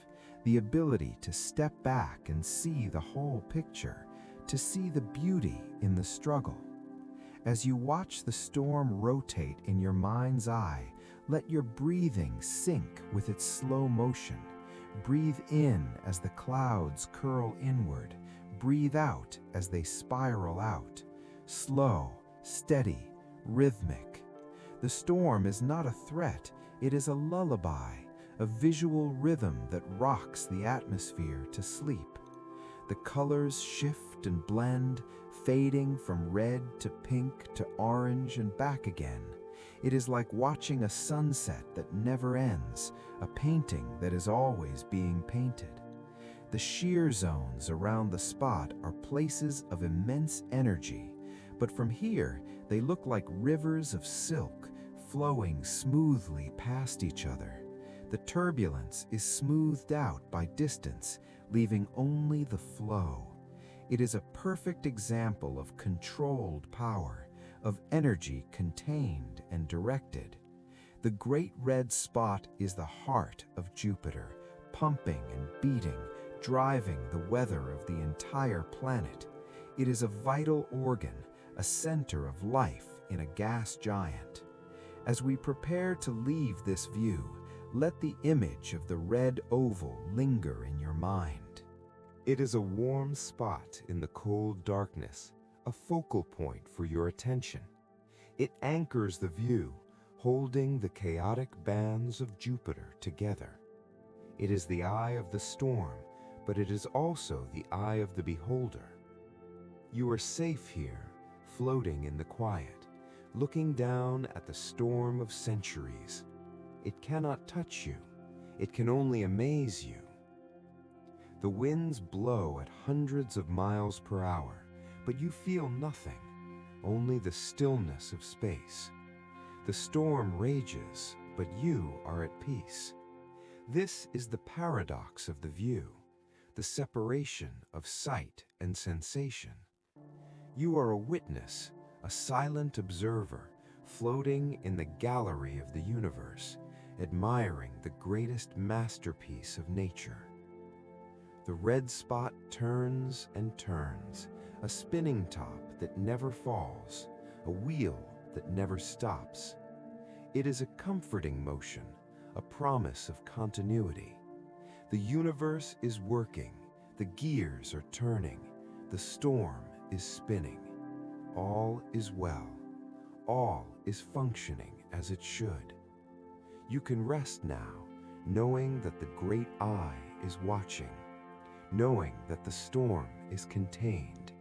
B: the ability to step back and see the whole picture, to see the beauty in the struggle. As you watch the storm rotate in your mind's eye, let your breathing sync with its slow motion. Breathe in as the clouds curl inward. Breathe out as they spiral out. Slow, steady, rhythmic. The storm is not a threat, it is a lullaby, a visual rhythm that rocks the atmosphere to sleep. The colors shift and blend, fading from red to pink to orange and back again. It is like watching a sunset that never ends, a painting that is always being painted. The shear zones around the spot are places of immense energy, but from here they look like rivers of silk flowing smoothly past each other. The turbulence is smoothed out by distance, leaving only the flow. It is a perfect example of controlled power, of energy contained and directed. The great red spot is the heart of Jupiter, pumping and beating, driving the weather of the entire planet. It is a vital organ, a center of life in a gas giant. As we prepare to leave this view, let the image of the red oval linger in your mind.
A: It is a warm spot in the cold darkness, a focal point for your attention. It anchors the view, holding the chaotic bands of Jupiter together. It is the eye of the storm, but it is also the eye of the beholder. You are safe here, floating in the quiet, looking down at the storm of centuries. It cannot touch you. It can only amaze you. The winds blow at hundreds of miles per hour, but you feel nothing, only the stillness of space. The storm rages, but you are at peace. This is the paradox of the view, the separation of sight and sensation. You are a witness, a silent observer, floating in the gallery of the universe, admiring the greatest masterpiece of nature. The red spot turns and turns, a spinning top that never falls, a wheel that never stops. It is a comforting motion, a promise of continuity. The universe is working, the gears are turning, the storm is spinning. All is well. All is functioning as it should. You can rest now, knowing that the great eye is watching, knowing that the storm is contained.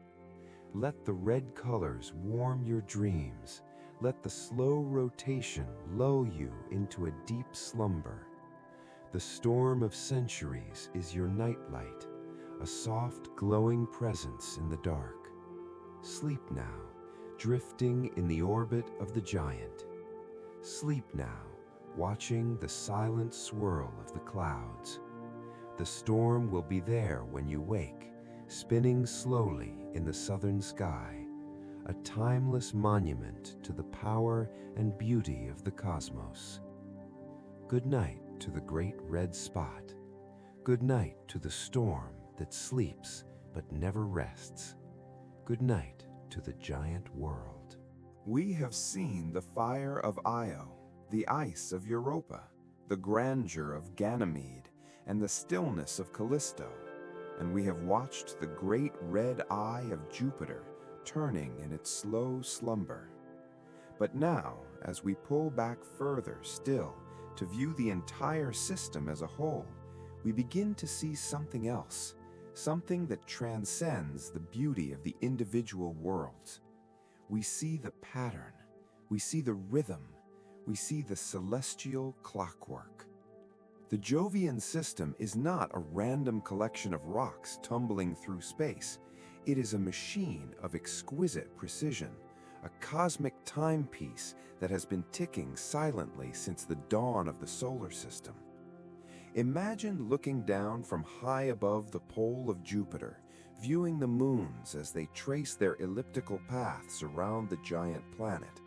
A: Let the red colors warm your dreams. Let the slow rotation lull you into a deep slumber. The storm of centuries is your nightlight, a soft, glowing presence in the dark. Sleep now, drifting in the orbit of the giant. Sleep now, watching the silent swirl of the clouds. The storm will be there when you wake, spinning slowly in the southern sky, a timeless monument to the power and beauty of the cosmos. Good night to the great red spot. Good night to the storm that sleeps but never rests. Good night to the giant world.
B: We have seen the fire of Io, the ice of Europa, the grandeur of Ganymede, and the stillness of Callisto, and we have watched the great red eye of Jupiter turning in its slow slumber. But now, as we pull back further still to view the entire system as a whole, we begin to see something else, something that transcends the beauty of the individual worlds. We see the pattern, we see the rhythm, we see the celestial clockwork. The Jovian system is not a random collection of rocks tumbling through space. It is a machine of exquisite precision,
A: a cosmic timepiece that has been ticking silently since the dawn of the solar system. Imagine looking down from high above the pole of Jupiter, viewing the moons as they trace their elliptical paths around the giant planet.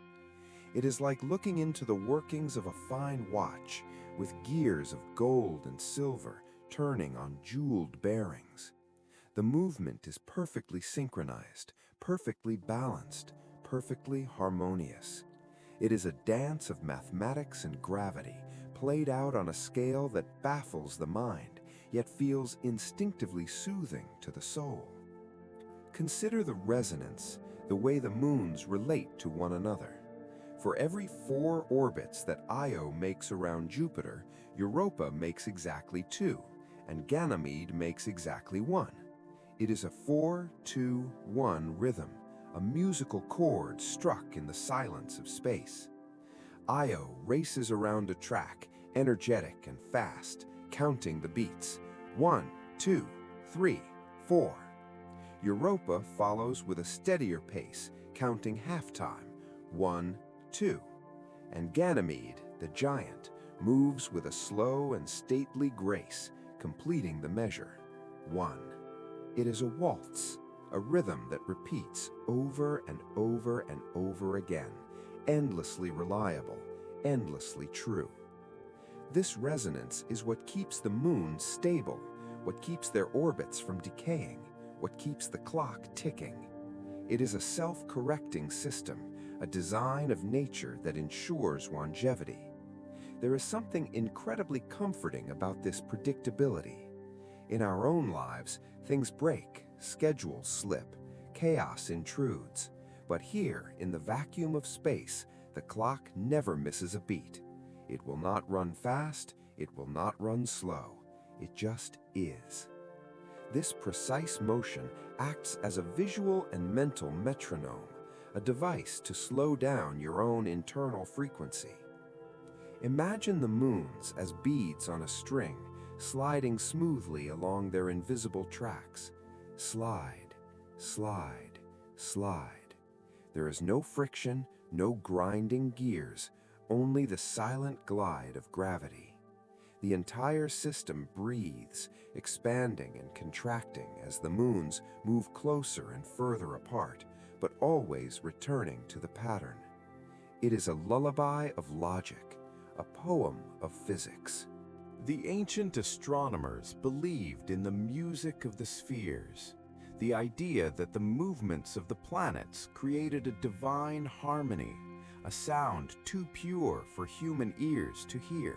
A: It is like looking into the workings of a fine watch, with gears of gold and silver turning on jeweled bearings. The movement is perfectly synchronized, perfectly balanced, perfectly harmonious. It is a dance of mathematics and gravity, played out on a scale that baffles the mind, yet feels instinctively soothing to the soul. Consider the resonance, the way the moons relate to one another. For every 4 orbits that Io makes around Jupiter, Europa makes exactly 2, and Ganymede makes exactly 1. It is a 4-2-1 rhythm, a musical chord struck in the silence of space. Io races around a track, energetic and fast, counting the beats. 1, 2, 3, 4. Europa follows with a steadier pace, counting half-time. 1, 2. And Ganymede, the giant, moves with a slow and stately grace, completing the measure. 1. It is a waltz, a rhythm that repeats over and over and over again, endlessly reliable, endlessly true. This resonance is what keeps the moons stable, what keeps their orbits from decaying, what keeps the clock ticking. It is a self-correcting system, a design of nature that ensures longevity. There is something incredibly comforting about this predictability. In our own lives, things break, schedules slip, chaos intrudes. But here, in the vacuum of space, the clock never misses a beat. It will not run fast, it will not run slow. It just is. This precise motion acts as a visual and mental metronome, a device to slow down your own internal frequency. Imagine the moons as beads on a string, sliding smoothly along their invisible tracks. Slide, slide, slide. There is no friction, no grinding gears, only the silent glide of gravity. The entire system breathes, expanding and contracting as the moons move closer and further apart, but always returning to the pattern. It is a lullaby of logic, a poem of physics. The ancient astronomers believed in the music of the spheres, the idea that the movements of the planets created a divine harmony, a sound too pure for human ears to hear.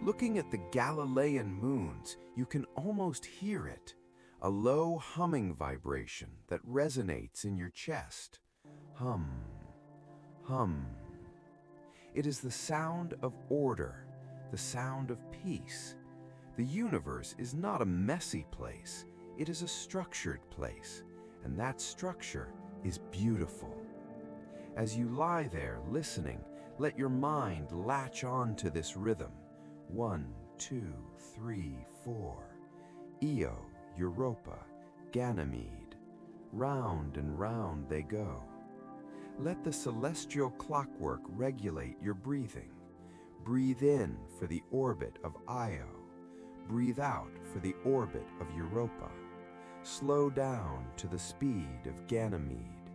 A: Looking at the Galilean moons, you can almost hear it, a low humming vibration that resonates in your chest. Hum, hum. It is the sound of order, the sound of peace. The universe is not a messy place, it is a structured place, and that structure is beautiful. As you lie there listening, let your mind latch on to this rhythm. 1, 2, 3, 4. Io, Europa, Ganymede. Round and round they go. Let the celestial clockwork regulate your breathing. Breathe in for the orbit of Io. Breathe out for the orbit of Europa. Slow down to the speed of Ganymede.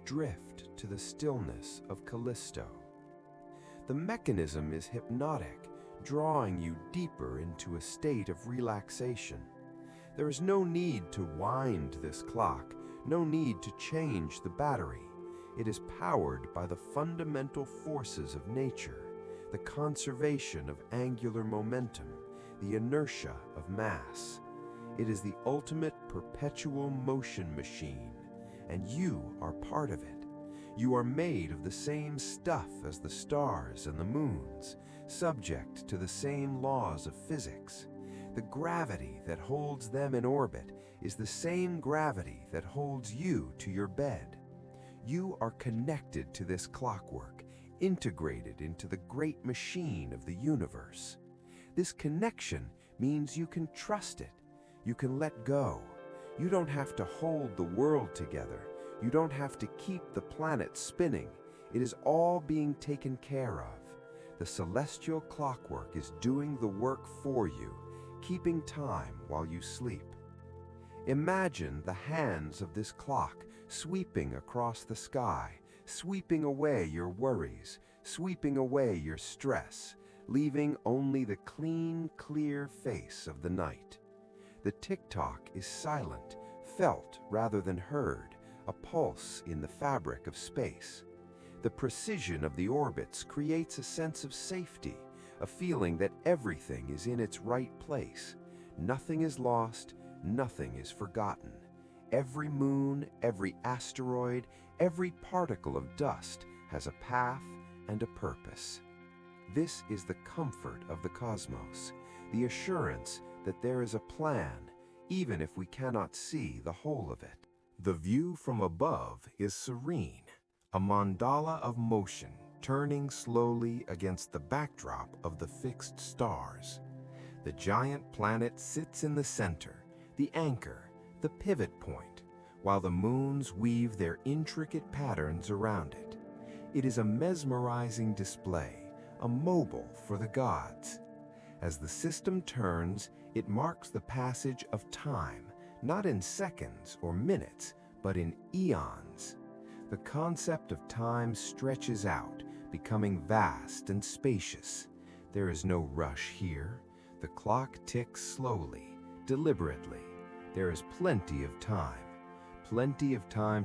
A: Drift to the stillness of Callisto. The mechanism is hypnotic, drawing you deeper into a state of relaxation. There is no need to wind this clock, no need to change the battery. It is powered by the fundamental forces of nature, the conservation of angular momentum, the inertia of mass. It is the ultimate perpetual motion machine, and you are part of it. You are made of the same stuff as the stars and the moons, subject to the same laws of physics. The gravity that holds them in orbit is the same gravity that holds you to your bed. You are connected to this clockwork, integrated into the great machine of the universe. This connection means you can trust it. You can let go. You don't have to hold the world together. You don't have to keep the planet spinning. It is all being taken care of. The celestial clockwork is doing the work for you, keeping time while you sleep. Imagine the hands of this clock sweeping across the sky, sweeping away your worries, sweeping away your stress, leaving only the clean, clear face of the night. The tick-tock is silent, felt rather than heard, a pulse in the fabric of space. The precision of the orbits creates a sense of safety, a feeling that everything is in its right place. Nothing is lost, nothing is forgotten. Every moon, every asteroid, every particle of dust has a path and a purpose. This is the comfort of the cosmos, the assurance that there is a plan, even if we cannot see the whole of it. The view from above is serene, a mandala of motion turning slowly against the backdrop of the fixed stars. The giant planet sits in the center, the anchor, the pivot point, while the moons weave their intricate patterns around it. It is a mesmerizing display, a mobile for the gods. As the system turns, it marks the passage of time, not in seconds or minutes, but in eons. The concept of time stretches out, becoming vast and spacious. There is no rush here. The clock ticks slowly, deliberately. There is plenty of time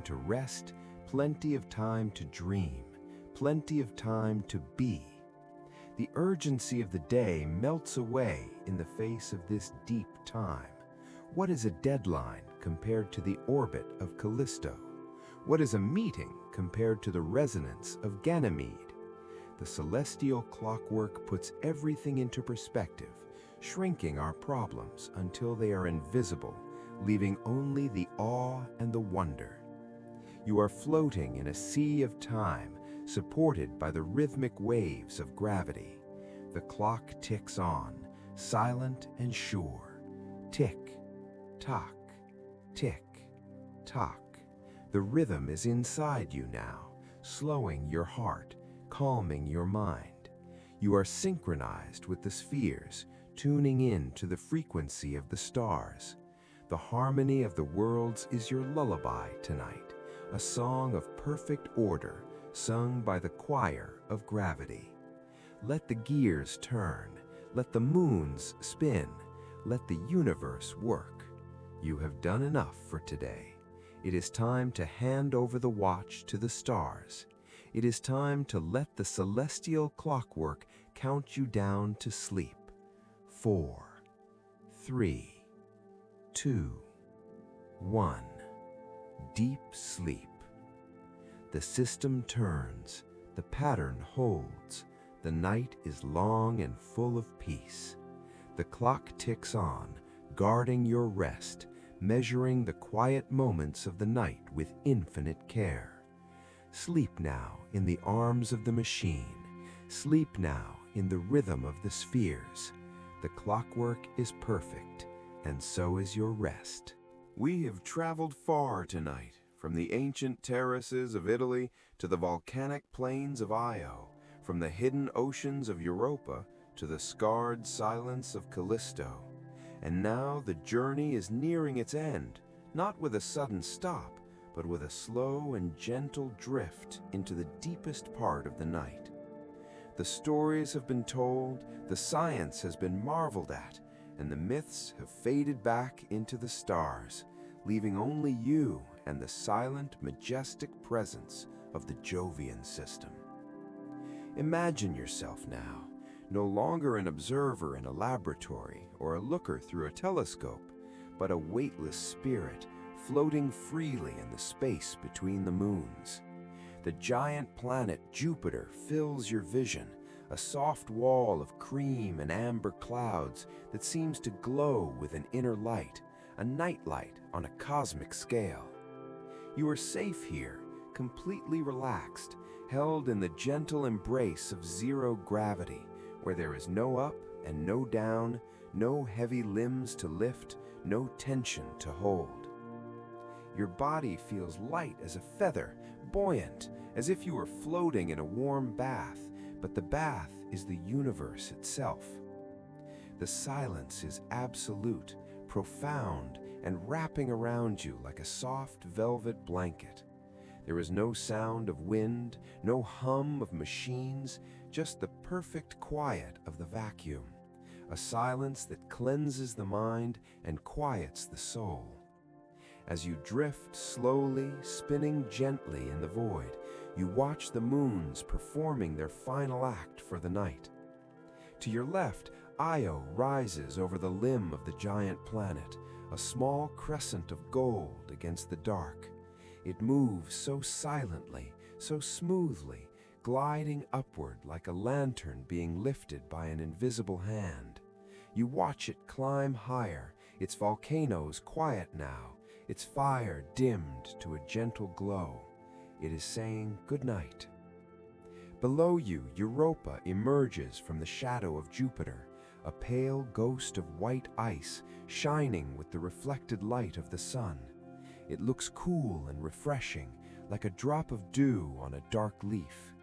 A: to rest, plenty of time to dream, plenty of time to be. The urgency of the day melts away in the face of this deep time. What is a deadline compared to the orbit of Callisto? What is a meeting compared to the resonance of Ganymede? The celestial clockwork puts everything into perspective, shrinking our problems until they are invisible, leaving only the awe and the wonder. You are floating in a sea of time, supported by the rhythmic waves of gravity. The clock ticks on, silent and sure. Tick, tock, tick, tock. The rhythm is inside you now, slowing your heart, calming your mind. You are synchronized with the spheres, tuning in to the frequency of the stars. The harmony of the worlds is your lullaby tonight, a song of perfect order sung by the choir of gravity. Let the gears turn, let the moons spin, let the universe work. You have done enough for today. It is time to hand over the watch to the stars. It is time to let the celestial clockwork count you down to sleep. 4, 3, 2, 1. Deep sleep. The system turns, the pattern holds, the night is long and full of peace. The clock ticks on, guarding your rest, measuring the quiet moments of the night with infinite care. Sleep now in the arms of the machine. Sleep now in the rhythm of the spheres. The clockwork is perfect, and so is your rest. We have traveled far tonight, from the ancient terraces of Italy to the volcanic plains of Io, from the hidden oceans of Europa to the scarred silence of Callisto. And now the journey is nearing its end, not with a sudden stop, but with a slow and gentle drift into the deepest part of the night. The stories have been told, the science has been marveled at, and the myths have faded back into the stars, leaving only you and the silent, majestic presence of the Jovian system. Imagine yourself now, no longer an observer in a laboratory or a looker through a telescope, but a weightless spirit floating freely in the space between the moons. The giant planet Jupiter fills your vision, a soft wall of cream and amber clouds that seems to glow with an inner light, a nightlight on a cosmic scale. You are safe here, completely relaxed, held in the gentle embrace of zero gravity, where there is no up and no down, no heavy limbs to lift, no tension to hold. Your body feels light as a feather, buoyant, as if you were floating in a warm bath, but the bath is the universe itself. The silence is absolute, profound, and wrapping around you like a soft velvet blanket. There is no sound of wind, no hum of machines, just the perfect quiet of the vacuum, a silence that cleanses the mind and quiets the soul. As you drift slowly, spinning gently in the void, you watch the moons performing their final act for the night. To your left, Io rises over the limb of the giant planet, a small crescent of gold against the dark. It moves so silently, so smoothly, gliding upward like a lantern being lifted by an invisible hand. You watch it climb higher, its volcanoes quiet now, its fire dimmed to a gentle glow. It is saying good night. Below you, Europa emerges from the shadow of Jupiter, a pale ghost of white ice shining with the reflected light of the sun. It looks cool and refreshing, like a drop of dew on a dark leaf.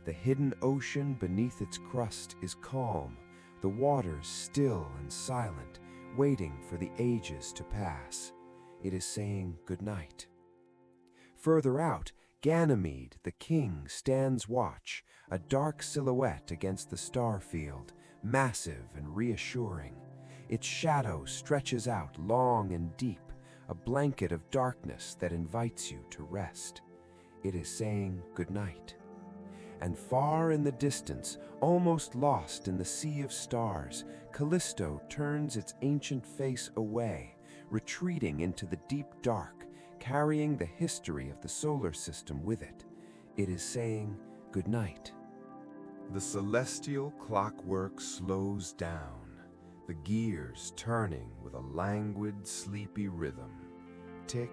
A: The hidden ocean beneath its crust is calm, the waters still and silent, waiting for the ages to pass. It is saying good night. Further out, Ganymede, the king, stands watch, a dark silhouette against the star field, massive and reassuring. Its shadow stretches out long and deep, a blanket of darkness that invites you to rest. It is saying good night. And far in the distance, almost lost in the sea of stars, Callisto turns its ancient face away, retreating into the deep dark, carrying the history of the solar system with it. It is saying good night.
B: The celestial clockwork slows down, the gears turning with a languid, sleepy rhythm. Tick,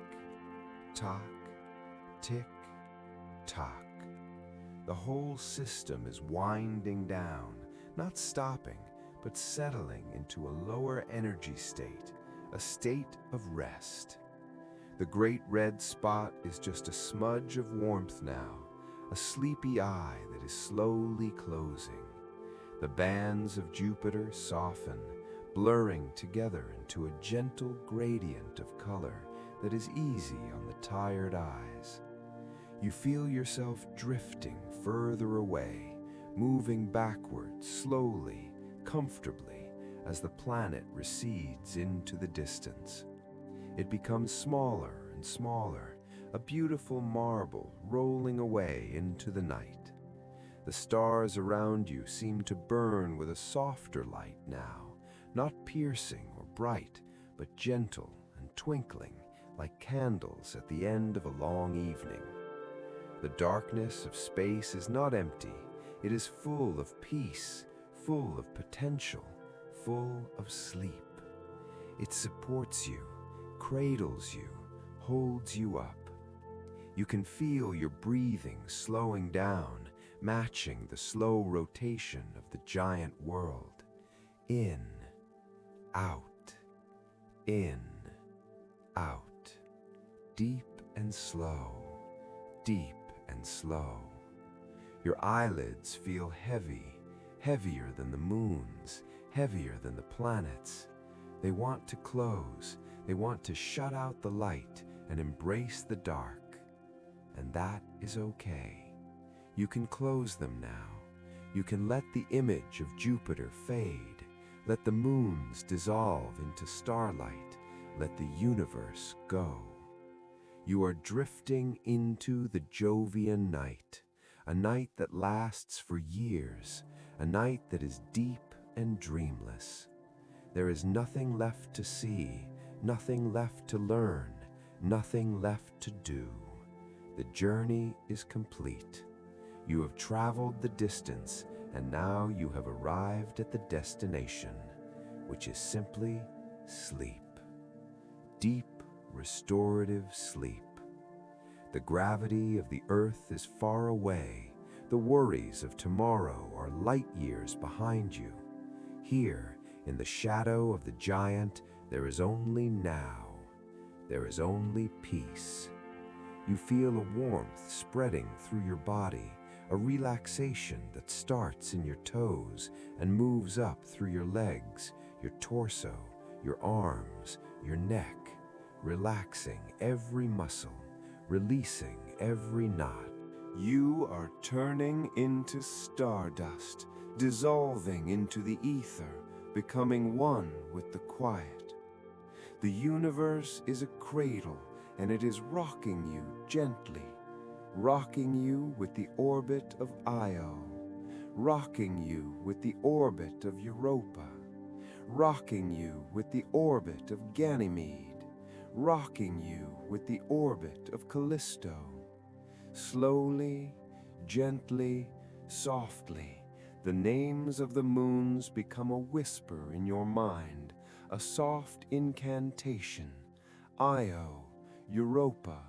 B: tock, tick, tock. The whole system is winding down, not stopping, but settling into a lower energy state, a state of rest. The great red spot is just a smudge of warmth now, a sleepy eye that is slowly closing. The bands of Jupiter soften, blurring together into a gentle gradient of color that is easy on the tired eyes. You feel yourself drifting further away, moving backward slowly, comfortably, as the planet recedes into the distance. It becomes smaller and smaller, a beautiful marble rolling away into the night. The stars around you seem to burn with a softer light now, not piercing or bright, but gentle and twinkling like candles at the end of a long evening. The darkness of space is not empty. It is full of peace, full of potential, full of sleep. It supports you, cradles you, holds you up. You can feel your breathing slowing down, matching the slow rotation of the giant world. In, out, in, out. Deep and slow, deep and slow. Your eyelids feel heavy, heavier than the moons, heavier than the planets. They want to close, they want to shut out the light and embrace the dark. And that is okay. You can close them now. You can let the image of Jupiter fade. Let the moons dissolve into starlight. Let the universe go. You are drifting into the Jovian night, a night that lasts for years, a night that is deep and dreamless. There is nothing left to see, nothing left to learn, nothing left to do. The journey is complete. You have traveled the distance, and now you have arrived at the destination, which is simply sleep. Deep, restorative sleep. The gravity of the earth is far away. The worries of tomorrow are light years behind you. Here, in the shadow of the giant, there is only now.
A: There is only peace. You feel a warmth spreading through your body, a relaxation that starts in your toes and moves up through your legs, your torso, your arms, your neck, relaxing every muscle, releasing every knot.
B: You are turning into stardust, dissolving into the ether, becoming one with the quiet. The universe is a cradle, and it is rocking you gently, rocking you with the orbit of Io, rocking you with the orbit of Europa, rocking you with the orbit of Ganymede, rocking you with the orbit of Callisto. Slowly, gently, softly, the names of the moons become a whisper in your mind, a soft incantation. Io, Europa,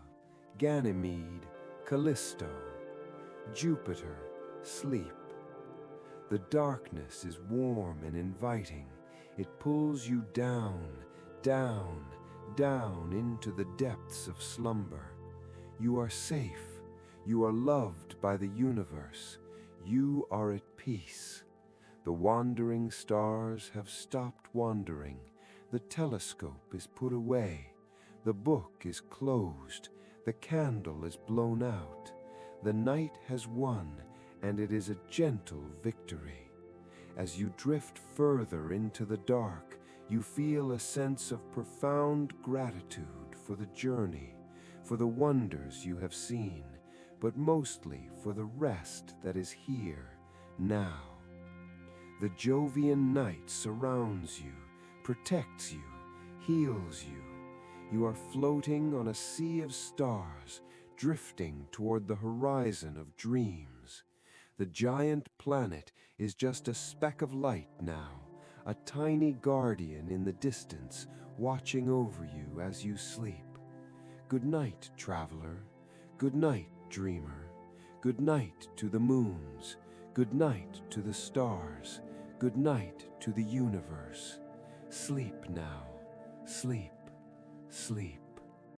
B: Ganymede, Callisto. Jupiter, sleep. The darkness is warm and inviting. It pulls you down, down, down into the depths of slumber. You are safe. You are loved by the universe. You are at peace. The wandering stars have stopped wandering. The telescope is put away. The book is closed. The candle is blown out. The night has won, and it is a gentle victory. As you drift further into the dark, you feel a sense of profound gratitude for the journey, for the wonders you have seen, but mostly for the rest that is here, now. The Jovian night surrounds you, protects you, heals you. You are floating on a sea of stars, drifting toward the horizon of dreams. The giant planet is just a speck of light now, a tiny guardian in the distance, watching over you as you sleep. Good night, traveler. Good night, dreamer. Good night to the moons. Good night to the stars. Good night to the universe. Sleep now. Sleep. Sleep.